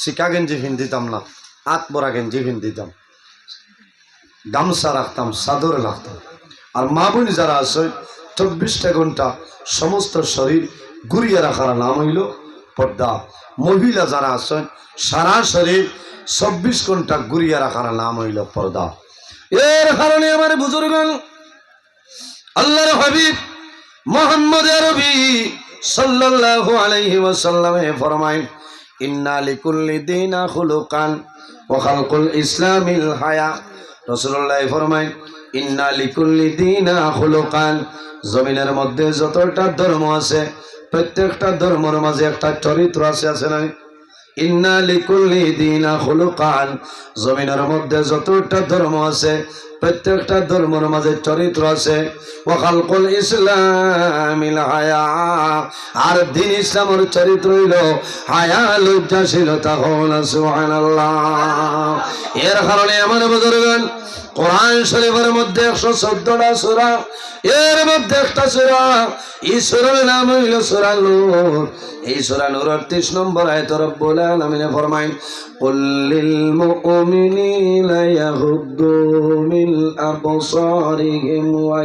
শিকা গেঞ্জি ভিন্দিতাম না, হাত বড়া গেঞ্জি ভিন্দিতাম, গামছা রাখতাম, চাদর রাখতাম। আর মা বোন যারা আছে 24টা ঘন্টা সমস্ত শরীর ঘুরিয়ে রাখার নাম হইল পর্দা। মহিলা যারা আছে সারা শরীর 24 ঘন্টা ঘুরিয়ে রাখার নাম হইল পর্দা। এর কারণে আমার বুজুর্গণ আল্লাহর হাবিব মুহাম্মদ আরবি সাল্লাল্লাহু আলাইহি ওয়াসাল্লাম ফরমায় ইন্না লিকুল্লি দীনা খুলুকান ওয়া খালকুল ইসলামিল হায়া। রাসূলুল্লাহ ফরমায় ইন্না লিকুল্লি দীনা খুলুকান, জমিনের মধ্যে যতটা ধর্ম আছে প্রত্যেকটা ধর্মের মাঝে একটা চরিত্র আছে, আছে না? ইন্না লিকুল্লি দীনা খুলুকান, জমিনের মধ্যে যতটা ধর্ম আছে প্রত্যেকটা ধর্মের মাঝে চরিত্র আছে। ওয়া খালকুল ইসলামিল হায়া, আর দ্বীন ইসলামের চরিত্র হইল হায়া লজ্জাশীলতা। সুবহানাল্লাহ। এর কারণে আমার বুজুর্গণ কোরআন শরীফের মধ্যে 114টা সূরা, এর মধ্যে একটা সূরা, এই সূরার নাম হইল সূরা নূর। এই সূরা নূর 38 নম্বর আয়াতে রব্বুল আলামিন ফরমায়, কুল লিল মুমিনিনা ইয়াগুদ্দু মিন আবসারিহিম ওয়া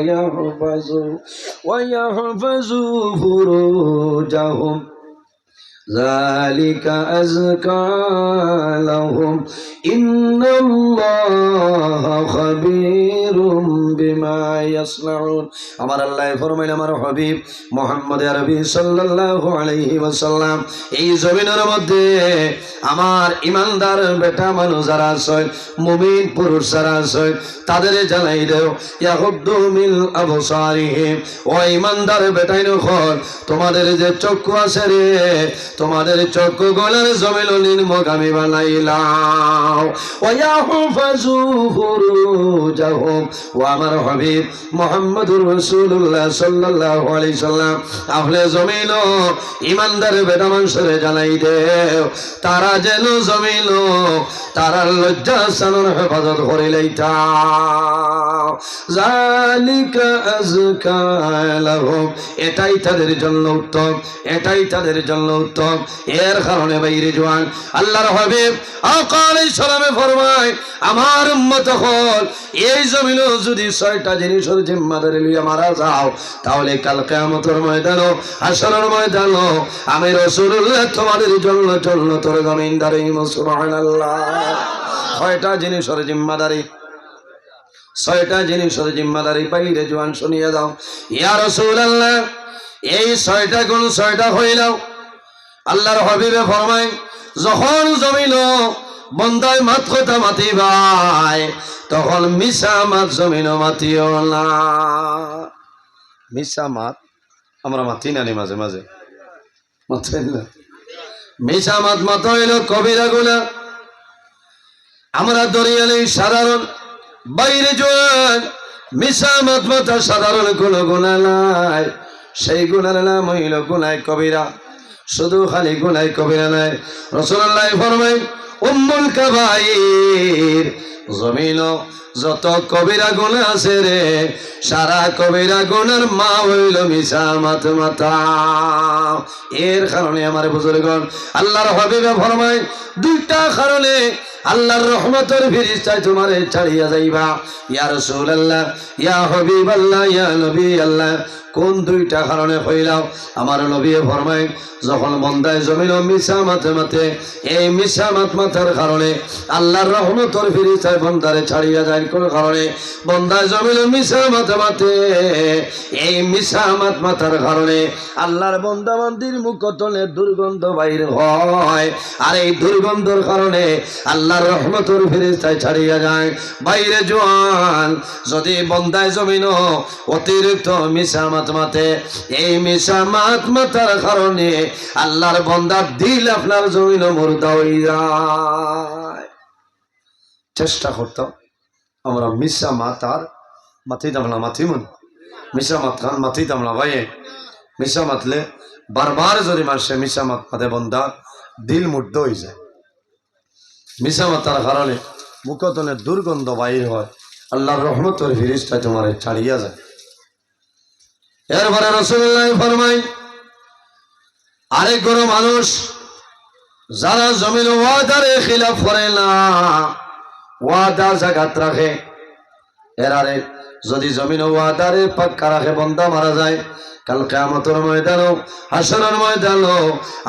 ইয়াহফাযু ফুরুজাহুম ذلك أزكى لهم إن الله خبير بما يصنعون। আমার আল্লাহ ফরমাইল, আমার হাবিব মুহাম্মদ আরবি সাল্লাল্লাহু আলাইহি ওয়াসাল্লাম এই জমিনের মধ্যে আমার ইমানদার বেটা মানুষ যারা আছে, মুমিন পুরুষ যারা আছে, তাদের জানাই দাও, ইয়াহুদ্দু মিল আবসারিহিম, ও ইমানদার বেটাই নখল, তোমাদের যে চক্ষু আছে রে, তোমাদের চক্ষু গোলার জমিল নির্মগামী বানাইলাও, ওয়ায়াহফাযু ফুরুজাহুম, ও আমার হাবিব মুহাম্মদুর রাসূলুল্লাহ সাল্লাল্লাহু আলাইহি সাল্লাম আহলে জমিন ইমানদার বেটা মানুষের জানাই দেও, তারা যেন জমিন তারা লজ্জা স্থানের হেফাজত করে লইতা, যালিকা আযকা লাহুম, এটাই তাদের জন্য উত্তম, এটাই তাদের জন্য উত্তম। এর কারণে বাইরে জওয়ান আল্লাহর হাবিব আকা আলাইহিস সালামে ফরমায়, আমার উম্মত হল এই জমিনে যদি 6টা জিনিসের জিম্মাদারি লইয়া মারা যাও, তাহলে কাল কিয়ামতের ময়দানে, হাশরের ময়দানে আমি রাসূলুল্লাহ তোমাদের জন্য তোর জমিনদারি। সুবহানাল্লাহ। 6টা জিনিসের জিম্মাদারি, 6টা জিনিসের জিম্মাদারি বাইরে জওয়ান শুনিয়ে দাও। ইয়া রাসূলুল্লাহ, এই 6টা কোন 6টা হইল? আল্লাহর হাবিবে ফরমায়, যখন জমিন বন্দায় মাত কথা মাতি ভাই, তখন মিশা মাত জমিন মাতিও না। মিশা মাত আমরা মাতি না, মাঝে মাঝে মাতেন না। মিশা মাত মাত হইল কবিরা গুনাহ, আমরা দরিয়ালে সাধারণ বাইরে জোয়ান মিশা মাত মাতা সাধারণ কোনো গুনাহ নাই, সেই গুনার নাম হইল গুনাহ কবিরা। শুধু খালি গুনাহ কবিরা নাই, রাসূলুল্লাহ ফরমায়, উম্মুল কাবাইর, জমিন যত কবিরা গুনাহ আছে রে, সারা কবিরা গুনার মা হইল মিশা মাত মাতা। এর কারণে আমার বুজুর্গণ আল্লাহর হাবিবে ফরমায়, 2টা কারণে আল্লাহর রহমতের ফেরেশতা তোমারে ছাড়িয়া যাইবা। ইয়া রাসূলুল্লাহ, ইয়া হাবিবাল্লাহ, ইয়া নবী আল্লাহ, কোন 2টা কারণে হইলাও? আমার নবী ফরমায়, যখন বন্দায় জমিন মিশা মাতে মাতে, এই মিশা মাত মাতার কারণে আল্লাহর রহমতের ফেরেশতা বন্দারে ছাড়িয়া যায়। কোন কারণে? বন্দায় জমিন মিশা মাতে মাতে, এই মিশা মাত মাতার কারণে আল্লাহর বন্দা বান্দির মুখতলে দুর্গন্ধ বাইর হয়, আর এই দুর্গন্ধের কারণে আল্লাহর রহমতের ফেরেশতা ছাড়িয়া যায়। বাইরে জওয়ান যদি বন্দায় জমিন অতিরিক্ত মিশা মাত মাতে, এই মিশা মাত মাতার কারণে আল্লাহর বন্দার দিল আপনার জমিন মুর্দা হয়ে যায়। চেষ্টা করতাম আমরা মিশা মাতার মাতিতাম না, মাতিমুন মিশা মাত খান মাতিতাম না ভাই। মিশা মাতলে বারবার যদি মানুষে মিশা মাত মাতে, বন্দার দিল মুর্দা হয়ে যায়। মিশা মাতার কারণে মুখতনে দুর্গন্ধ বাইর হয়, আল্লাহর রহমতের ফেরেশতা তোমারে ছাড়িয়া যায়। এরপরে রাসূলুল্লাহ ফরমায়, আরেক কোন মানুষ যারা জমিন ওয়াদারে খিলাফ করে না, ওয়াদা জাগাত রাখে, এরারে যদি জমিন ওয়াদারে পাক্কা রাখে, বন্দা মারা যায়, কাল কিয়ামতের ময়দানে, হাশরের ময়দানে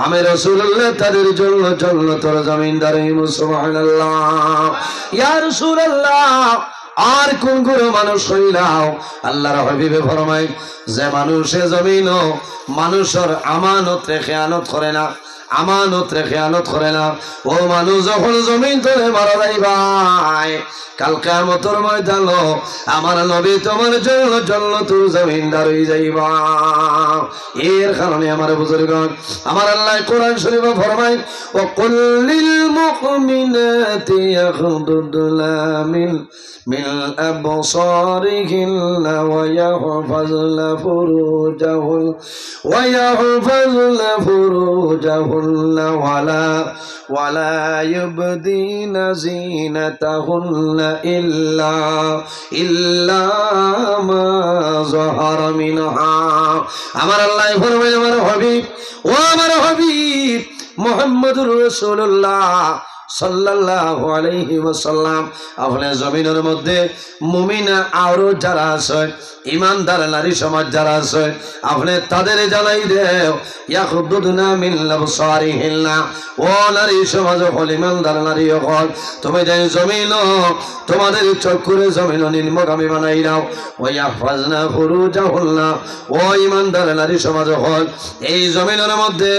আমি রাসূলুল্লাহ তাদের জন্য জান্নাতের জমিনদারি। সুবহানাল্লাহ। ইয়া রাসূলুল্লাহ, আর কোন কোন মানুষ হইলাও? আল্লাহর হাবিবে ফরমায়, যে মানুষে জমিন মানুষের আমানত রে খেয়ানত করে না, আমানত রে খেয়ানত করে না, ও মানুষ যখন জমিন ধরে মারা যাইবাই, কাল কিয়ামতের ময়দানে আমার নবী তোমার জন্য জান্নাতুল জমিনদার হয়ে যাইবা। এর কারণে আমার বুজুর্গণ, আমার আল্লাহ কোরআন শরীফে ফরমায়, ও কুল্লিল মুমিনাতি ইয়াগদুদনা মিন আবসারিহিন্না ওয়া ইয়াহফাযনা ফুরুজাহুন্না জিনাতাহুন্না ওয়ালা ইউবদিনা জিনাতাহুন্না ইল্লা মা যাহারা মিনহা। আমার আল্লাহ ফরমায় আমার হাবিব, ও আমার হাবিব মুহাম্মদুর রাসূলুল্লাহ সাল্লাল্লাহু আলাইহি ওয়াসাল্লাম, আপনি জমিনের মধ্যে মুমিনা আরো যারা আছে, ইমানদার নারী সমাজ যারা আছে, আপনি তাদের জানাই দেও ইয়াখুদুনা মিন আবসারিহিন্না, ও নারী সমাজ হল ইমানদার নারী হল, তুমি যেন জমিন তোমাদের চক্ষুরে জমিন নিম্নগামী বানাই নাও। ও ইয়াহফাজনা ফুরুজাহুন্না, ও ইমানদার নারী সমাজ হল এই জমিনের মধ্যে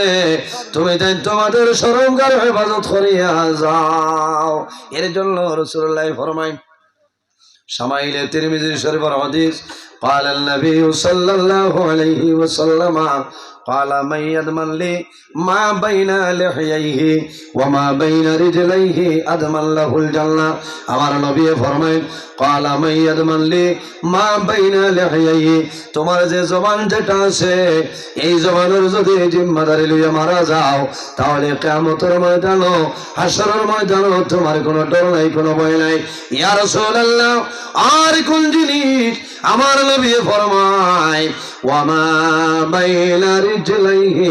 তুমি যেন তোমাদের শরমগার হেফাজত করিয়া যাও। এর জন্য রাসূলুল্লাহ ফরমায় শামাইলে তিরমিজি শরীফের হাদিস, قال النبي صلى الله عليه وسلم قال من يضمن لي ما بين لحييه وما بين رجليه أضمن له الجنة। আমার নবী ফরমায় قال من يضمن لي ما بين لحييه, তোমার যে জবান যেটা আছে এই জবানের যদি জিম্মাদারি লইয়া মারা যাও তাহলে কিয়ামতের ময়দানে হাশরের ময়দানে তোমার কোনো ডর নাই, কোনো ভয় নাই। ইয়া রাসূলুল্লাহ, আর কোন জিনিস? আমার নবী ফরমায় ওয়ামা বাইনা রিজলাইহি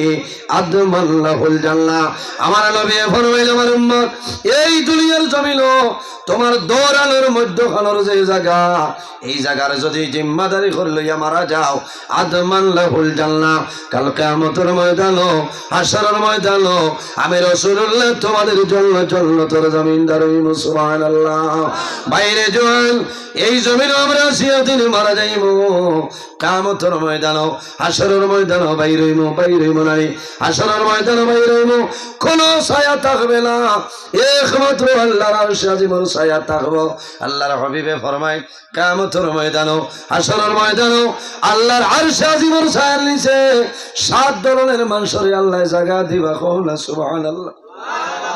আদমান লাহুল জান্নাহ। আমার নবী ফরমাইল আমার উম্মত, এই দুনিয়ার জমিন তোমার দৌড়ানোর মধ্যখানের যে জায়গা, এই জায়গার যদি জিম্মাদারি করে লইয়া মারা যাও আদমান লাহুল জান্নাহ, কাল কিয়ামতের ময়দানে হাশরের ময়দানে আমি রাসূলুল্লাহ তোমাদের জন্য জান্নাতের জমিনদার হইব। সুবহানাল্লাহ। বাইরে জোয়ান এই জমিন আমরা সিয়াদিন মারা যাইব, কিয়ামতের ময়দানে হাশরের ময়দানে বাইরে হইব নাই, হাশরের ময়দানে বাইরে হইব, কোনো ছায়া থাকবে না, একমাত্র আল্লাহর আরশ আজিমের ছায়া থাকবে। আল্লাহর হাবিবে ফরমায় কিয়ামতের ময়দানে হাশরের ময়দানে আল্লাহর আরশ আজিমের ছায়ার নিচে 7 ধরনের মানুষের আল্লাহ জায়গা দিবা। কওনা সুবহানাল্লাহ।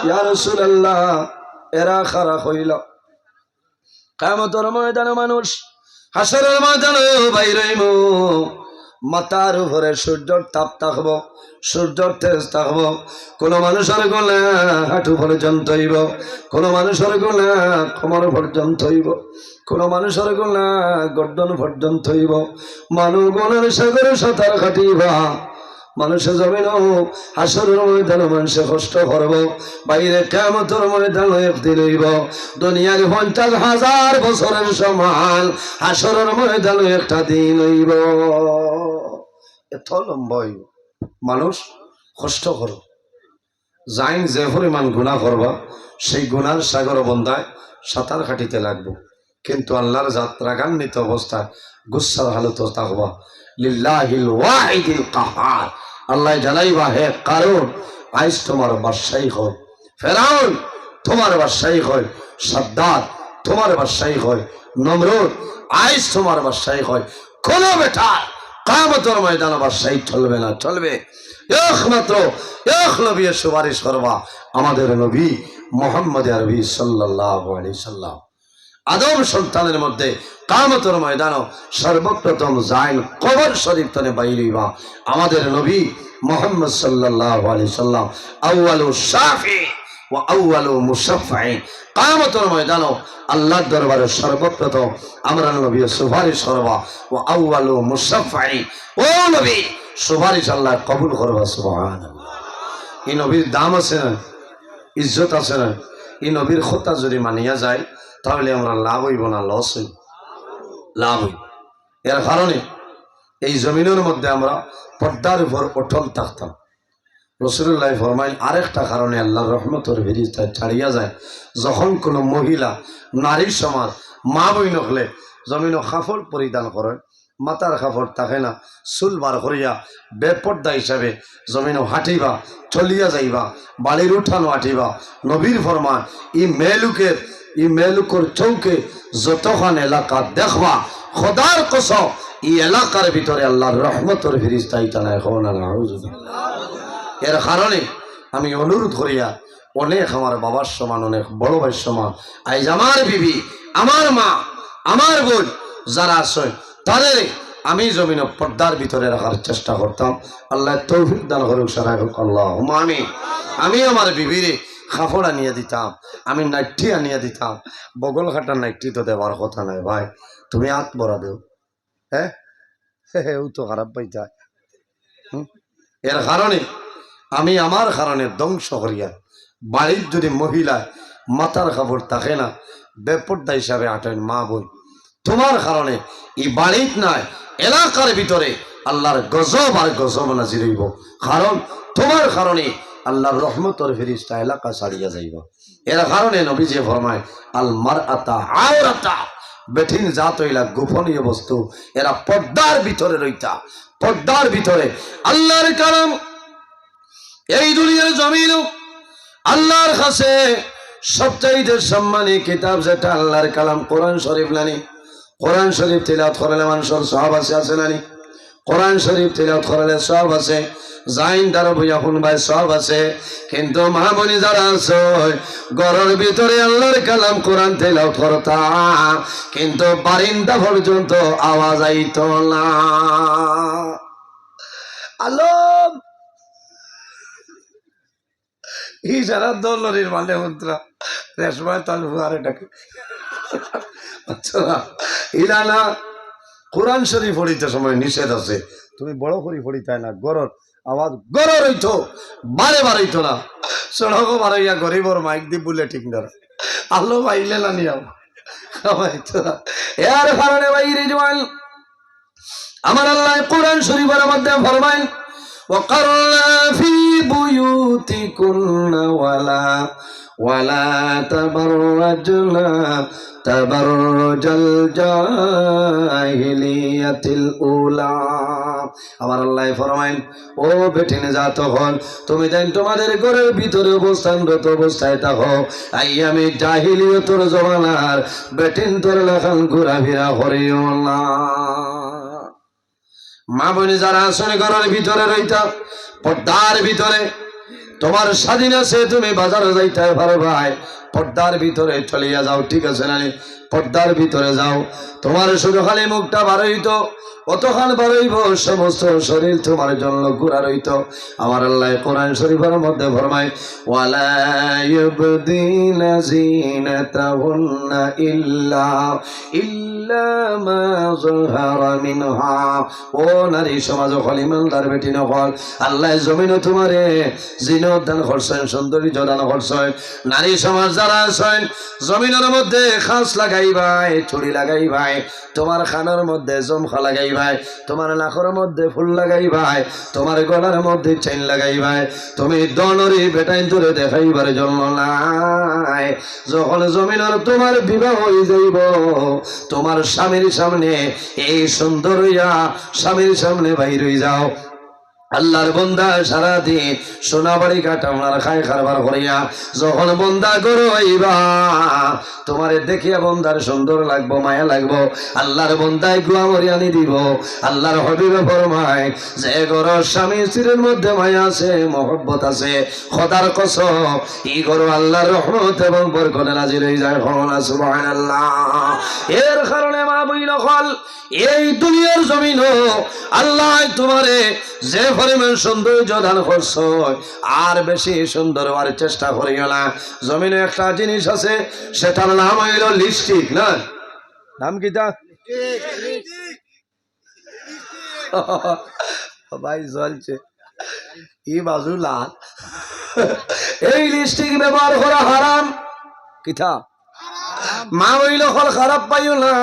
ইয়া রাসূলুল্লাহ, এরা খারা হইল কিয়ামতের ময়দানে মানুষ হাশরের ময়দানে বাইরে হইব, মাথার উপরে সূর্যের তাপ থাকব, সূর্যের তেজ থাকব, কোন মানুষের গলা হাঁটু পর্যন্ত হইব, কোন মানুষের গলা কোমর পর্যন্ত হইব, কোন মানুষের গলা গর্দন পর্যন্ত হইব। মানুষ গলার সাগরে সাঁতার কাটিবা, মানুষের জমিন হাশরের ময়দানে মানুষে কষ্ট করব, বাইরে কিয়ামতের ময়দানে একদিন হইব দুনিয়ার 50,000 বছরের সমান, হাশরের ময়দানে একটা দিন হইব। এত লম্বা হইব, মানুষ কষ্ট করব, যাইন যে পরিমাণ গুনাহ করবা সেই গুনার সাগর বন্ধায় সাঁতার কাটিতে লাগবো, কিন্তু আল্লাহর জাত রাগান্বিত অবস্থায় গুসার হালত থাকবা। লিল্লাহিল ওয়াহিদিল কাহার, আল্লাহ জানাইবা হে কারণ আইস তোমার বাদশাহী হয়, ফেরাউন তোমার বাদশাহী হয়, সাদ্দাত তোমার বাদশাহী হয়, নমরুদ আইস তোমার বাদশাহী হয়। কোন বেটা কিয়ামতের ময়দানে বাদশাহী চলবে না, চলবে একমাত্র এক নবীর সুপারিশ করবা, আমাদের নবী মুহাম্মদ আরবি সাল্লাল্লাহু আলাইহি সাল্লাম। আদম সন্তানের মধ্যে কিয়ামতের ময়দানে সর্বপ্রথম যাইন কবর শরীফ তনে বাইরিবা আমাদের নবী মুহাম্মদ সাল্লাল্লাহু আলাইহি সাল্লাম, আউয়ালু শাফি ওয়া আউয়ালু মুশাফফি। কিয়ামতের ময়দানে আল্লাহর দরবারে সর্বপ্রথম আমরা নবী সুপারিশ করবা, ওয়া আউয়ালু মুশাফফি, ও নবী সুপারিশ আল্লাহ কবুল করবা। সুবহানাল্লাহ। এই নবীর দাম আছে না, ইজ্জত আছে না, এই নবীর কথা যদি মানিয়া যায় তাহলে আমরা লাভ হইব না লস হইব? লাভ হইব। এর কারণে এই জমিনের মধ্যে আমরা পর্দার উপর অটল থাকতাম। রাসূলুল্লাহ ফরমায় আরেকটা কারণে আল্লাহর রহমতের ফেরেশতা ছাড়িয়া যায়, যখন কোনো মহিলা নারী সমাজ মা বই নকলে জমিন কাপড় পরিধান করেন, মাথার কাপড় থাকে না, চুল বার করিয়া বেপর্দা হিসাবে জমিন হাঁটিবা, চলিয়া যাইবা, বাড়ির উঠানো হাঁটিবা। নবীর ফরমান ই মেলুকের চৌকে যতখান এলাকা দেখবা খোদার কসম এই এলাকার ভিতরে আল্লাহর রহমতের ফেরেশতা ইতানা এখন এর কারণে আমি অনুরোধ করিয়া অনেক আমার বাবার সমান, অনেক বড় ভাইয়ের সমান, আইজ আমার বিবি, আমার মা, আমার বোন যারা আছে তাদের আমি জমিন পর্দার ভিতরে রাখার চেষ্টা করতাম। আল্লাহ তৌফিক দান করুক, সারা হোক আল্লাহুম্মা আমিন। আমি আমার বিবিরে কাপড় আনিয়ে দিতাম, আমি নাইটি আনিয়ে দিতাম। বগল খাটা নাইটি তো দেওয়ার কথা নয় ভাই, তুমি হাত ভরা দেও। হ্যাঁ, ও তো খারাপ পাইতা। এর কারণে আমি আমার কারণে ধ্বংস করিয়া বাড়ির যদি মহিলা মাথার কাপড় থাকে না, বেপর্দা হিসাবে আটেন মা বই, তোমার কারণে এই বাড়ির নয় এলাকার ভিতরে আল্লাহর গজব আর গজব নাজির হইব। কারণ তোমার কারণে আল্লাহর রহমতের ফেরেশতা এলাকা ছাড়িয়া যাইব। এর কারণে নবীজি ফরমায় আল মারআতা আওরাতা, বেঠিন জাত হইলা গোপনীয় বস্তু, এরা পর্দার ভিতরে রইতা। পর্দার ভিতরে আল্লাহর কালাম এই দুনিয়ার জমিন আল্লাহর কাছে সবচাইতে সম্মানী কিতাব যেটা আল্লাহর কালাম কোরআন শরীফ নানি। কোরআন শরীফ তিলাওয়াত করলে মানুষের সওয়াব আছে নানি? কোরআন শরীফ তিলাওয়াত করলে সওয়াব আছে, জাইন দ্বারা বইয়া শুনবাই সওয়াব আছে। কিন্তু মা বোনি যারা আছে ঘরের ভিতরে আল্লাহর কালাম কোরআন তিলাওয়াত করতা, কিন্তু বারিন্দা পর্যন্ত আওয়াজ আইত না। আলম ইশারা দলরির মানে মুদ্রা রেশমায় তাল ফুয়ারে ডাকে। আচ্ছা ইলানা কোরআন শরীফ পড়িতে সময় নিষেধ আছে, তুমি বড় করি পড়িতে না, গরর আওয়াজ গরর হইতো, বারে বার হইতো না। সড়ক বারাইয়া গরিবর মাইক দি বলে ঠিক না, আলো পাইলে না নিয়াও এর কারণে ভাই রিজওয়ান আমার আল্লাহ কোরআন শরীফের মধ্যে ফরমায় ওয়াকারনা ফি বুয়ুতিকুন্না ওয়ালা তাবাররাজনা তাবাররুজাল জাহিলিয়াতিল উলা। আমার আল্লাহ ফরমায় ও বেঠিনে যা, তখন তুমি দেন তোমাদের ঘরের ভিতরে অবস্থানরত অবস্থায় থাকো, আইয়ামে জাহিলিয়তের জমানার বেঠিন তোর লেখান ঘোরাফেরা করিও না। মা বোনে যারা আসলে ঘরের ভিতরে রইতা পর্দার ভিতরে, তোমার স্বাধীন আছে, তুমি বাজারে যাইতে পারো ভাই, পর্দার ভিতরে চলিয়া যাও, ঠিক আছে না? পর্দার ভিতরে যাও, তোমার শুধু খালি মুখটা বার হইতো, অতখান বার হইব, সমস্ত শরীর তোমার জন্য ঘুরা রইত। আমার আল্লাহ কোরআন শরীফের মধ্যে ফরমায় ওয়ালা ইউবদিনা যিনাতাহুন্না ইল্লা মা যাহারা মিনহা। ও নারী সমাজ খলিমানদার বেটি নকল, আল্লাহ জমিনে তোমারে জিনত দান করছেন, সৌন্দর্য দান করছেন। নারী সমাজ যারা আছেন জমিনের মধ্যে খাস লাগাইবাই, ছুরি লাগাইবাই, তোমার খানের মধ্যে জমখা লাগাইবাই, তোমার নাকের মধ্যে ফুল লাগাইবাই, তোমার গলার মধ্যে চেইন লাগাইবাই, তুমি দনরি বেটাইন ধরে দেখাইবার জন্য নাই। যখন জমিনের তোমার বিবাহ হয়ে যাইব, তোমার স্বামীর সামনে এই সুন্দর হইয়া স্বামীর সামনে বাইর হয়ে যাও। আল্লাহর বন্দা সারাদিন সোনা বাড়ি কাটা ওনার খায় খারবার করিয়া যখন বন্দা গরু হইবা, তোমারে দেখিয়া বন্দার সুন্দর লাগবো, মায়া লাগবো, আল্লাহর বন্দায় গুয়া মরিয়ানি দিব। আল্লাহর হবিবে ফরমায় যে গরু স্বামী স্ত্রীর মধ্যে মায়া আছে, মহব্বত আছে, খোদার কসম এই গরু আল্লাহর রহমত এবং বরকতে নাজিল হয়ে যায়। সুবহানাল্লাহ। এর কারণে মা বইল হল এই দুনিয়ার জমিন আল্লাহ তোমারে যে পরিমাণ সৌন্দর্য দান করছ, আর বেশি সুন্দর হওয়ার চেষ্টা করিও না। জমিনে একটা জিনিস আছে, সেটার নাম হইল লিপস্টিক। না নাম কি তা ভাই চলছে ই বাজু লাল। এই লিপস্টিক ব্যবহার করা হারাম। কিথা মা হইল হল খারাপ পাইও না,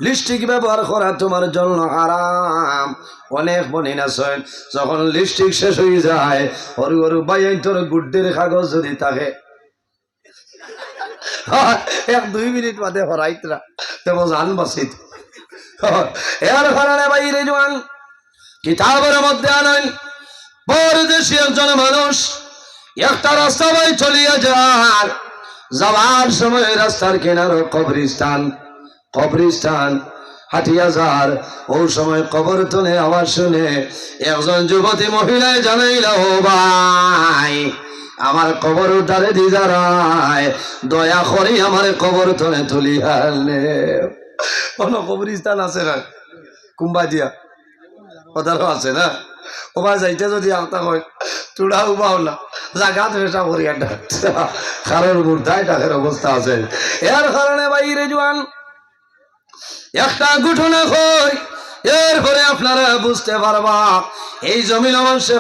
লিপস্টিক ব্যবহার করা তোমার জন্য হারাম। অনেক বনিন আছেন যখন লিপস্টিক শেষ হয়ে যায়, হরু হরু বাইন তোর গুড্ডের কাগজ যদি থাকে 1-2 মিনিট বাদে হরাইতরা তেমন জান বাসিত। এর কারণে বাইরে জোয়ান কিতাবের মধ্যে আনেন পরদেশী একজন মানুষ একটা রাস্তা বাই চলিয়া যান, যাওয়ার সময় রাস্তার কিনার কবরিস্তান হাটিয়া যার, ওই সময় কবর তলে আওয়াজ শুনে একজন যুবতী মহিলায় জানাইল ও ভাই আমার কবর দ্বারে দি দাঁড়ায়, দয়া করি আমার কবর তলে তুলি হারলে। কোন কবরিস্তান আছে না? কুম্বা দিয়া ওদারও আছে না ওবা যাইতে যদি আলতা হয় তুড়া উবাও না জাগা ধরেটা করিয়া ডাক কারোর মুর্দায় ডাকের অবস্থা আছে এর কারণে বাইরে জোয়ান একটা ঘটনা হয় এরপরে আপনারা বুঝতে পারবা এই জমিন মানুষে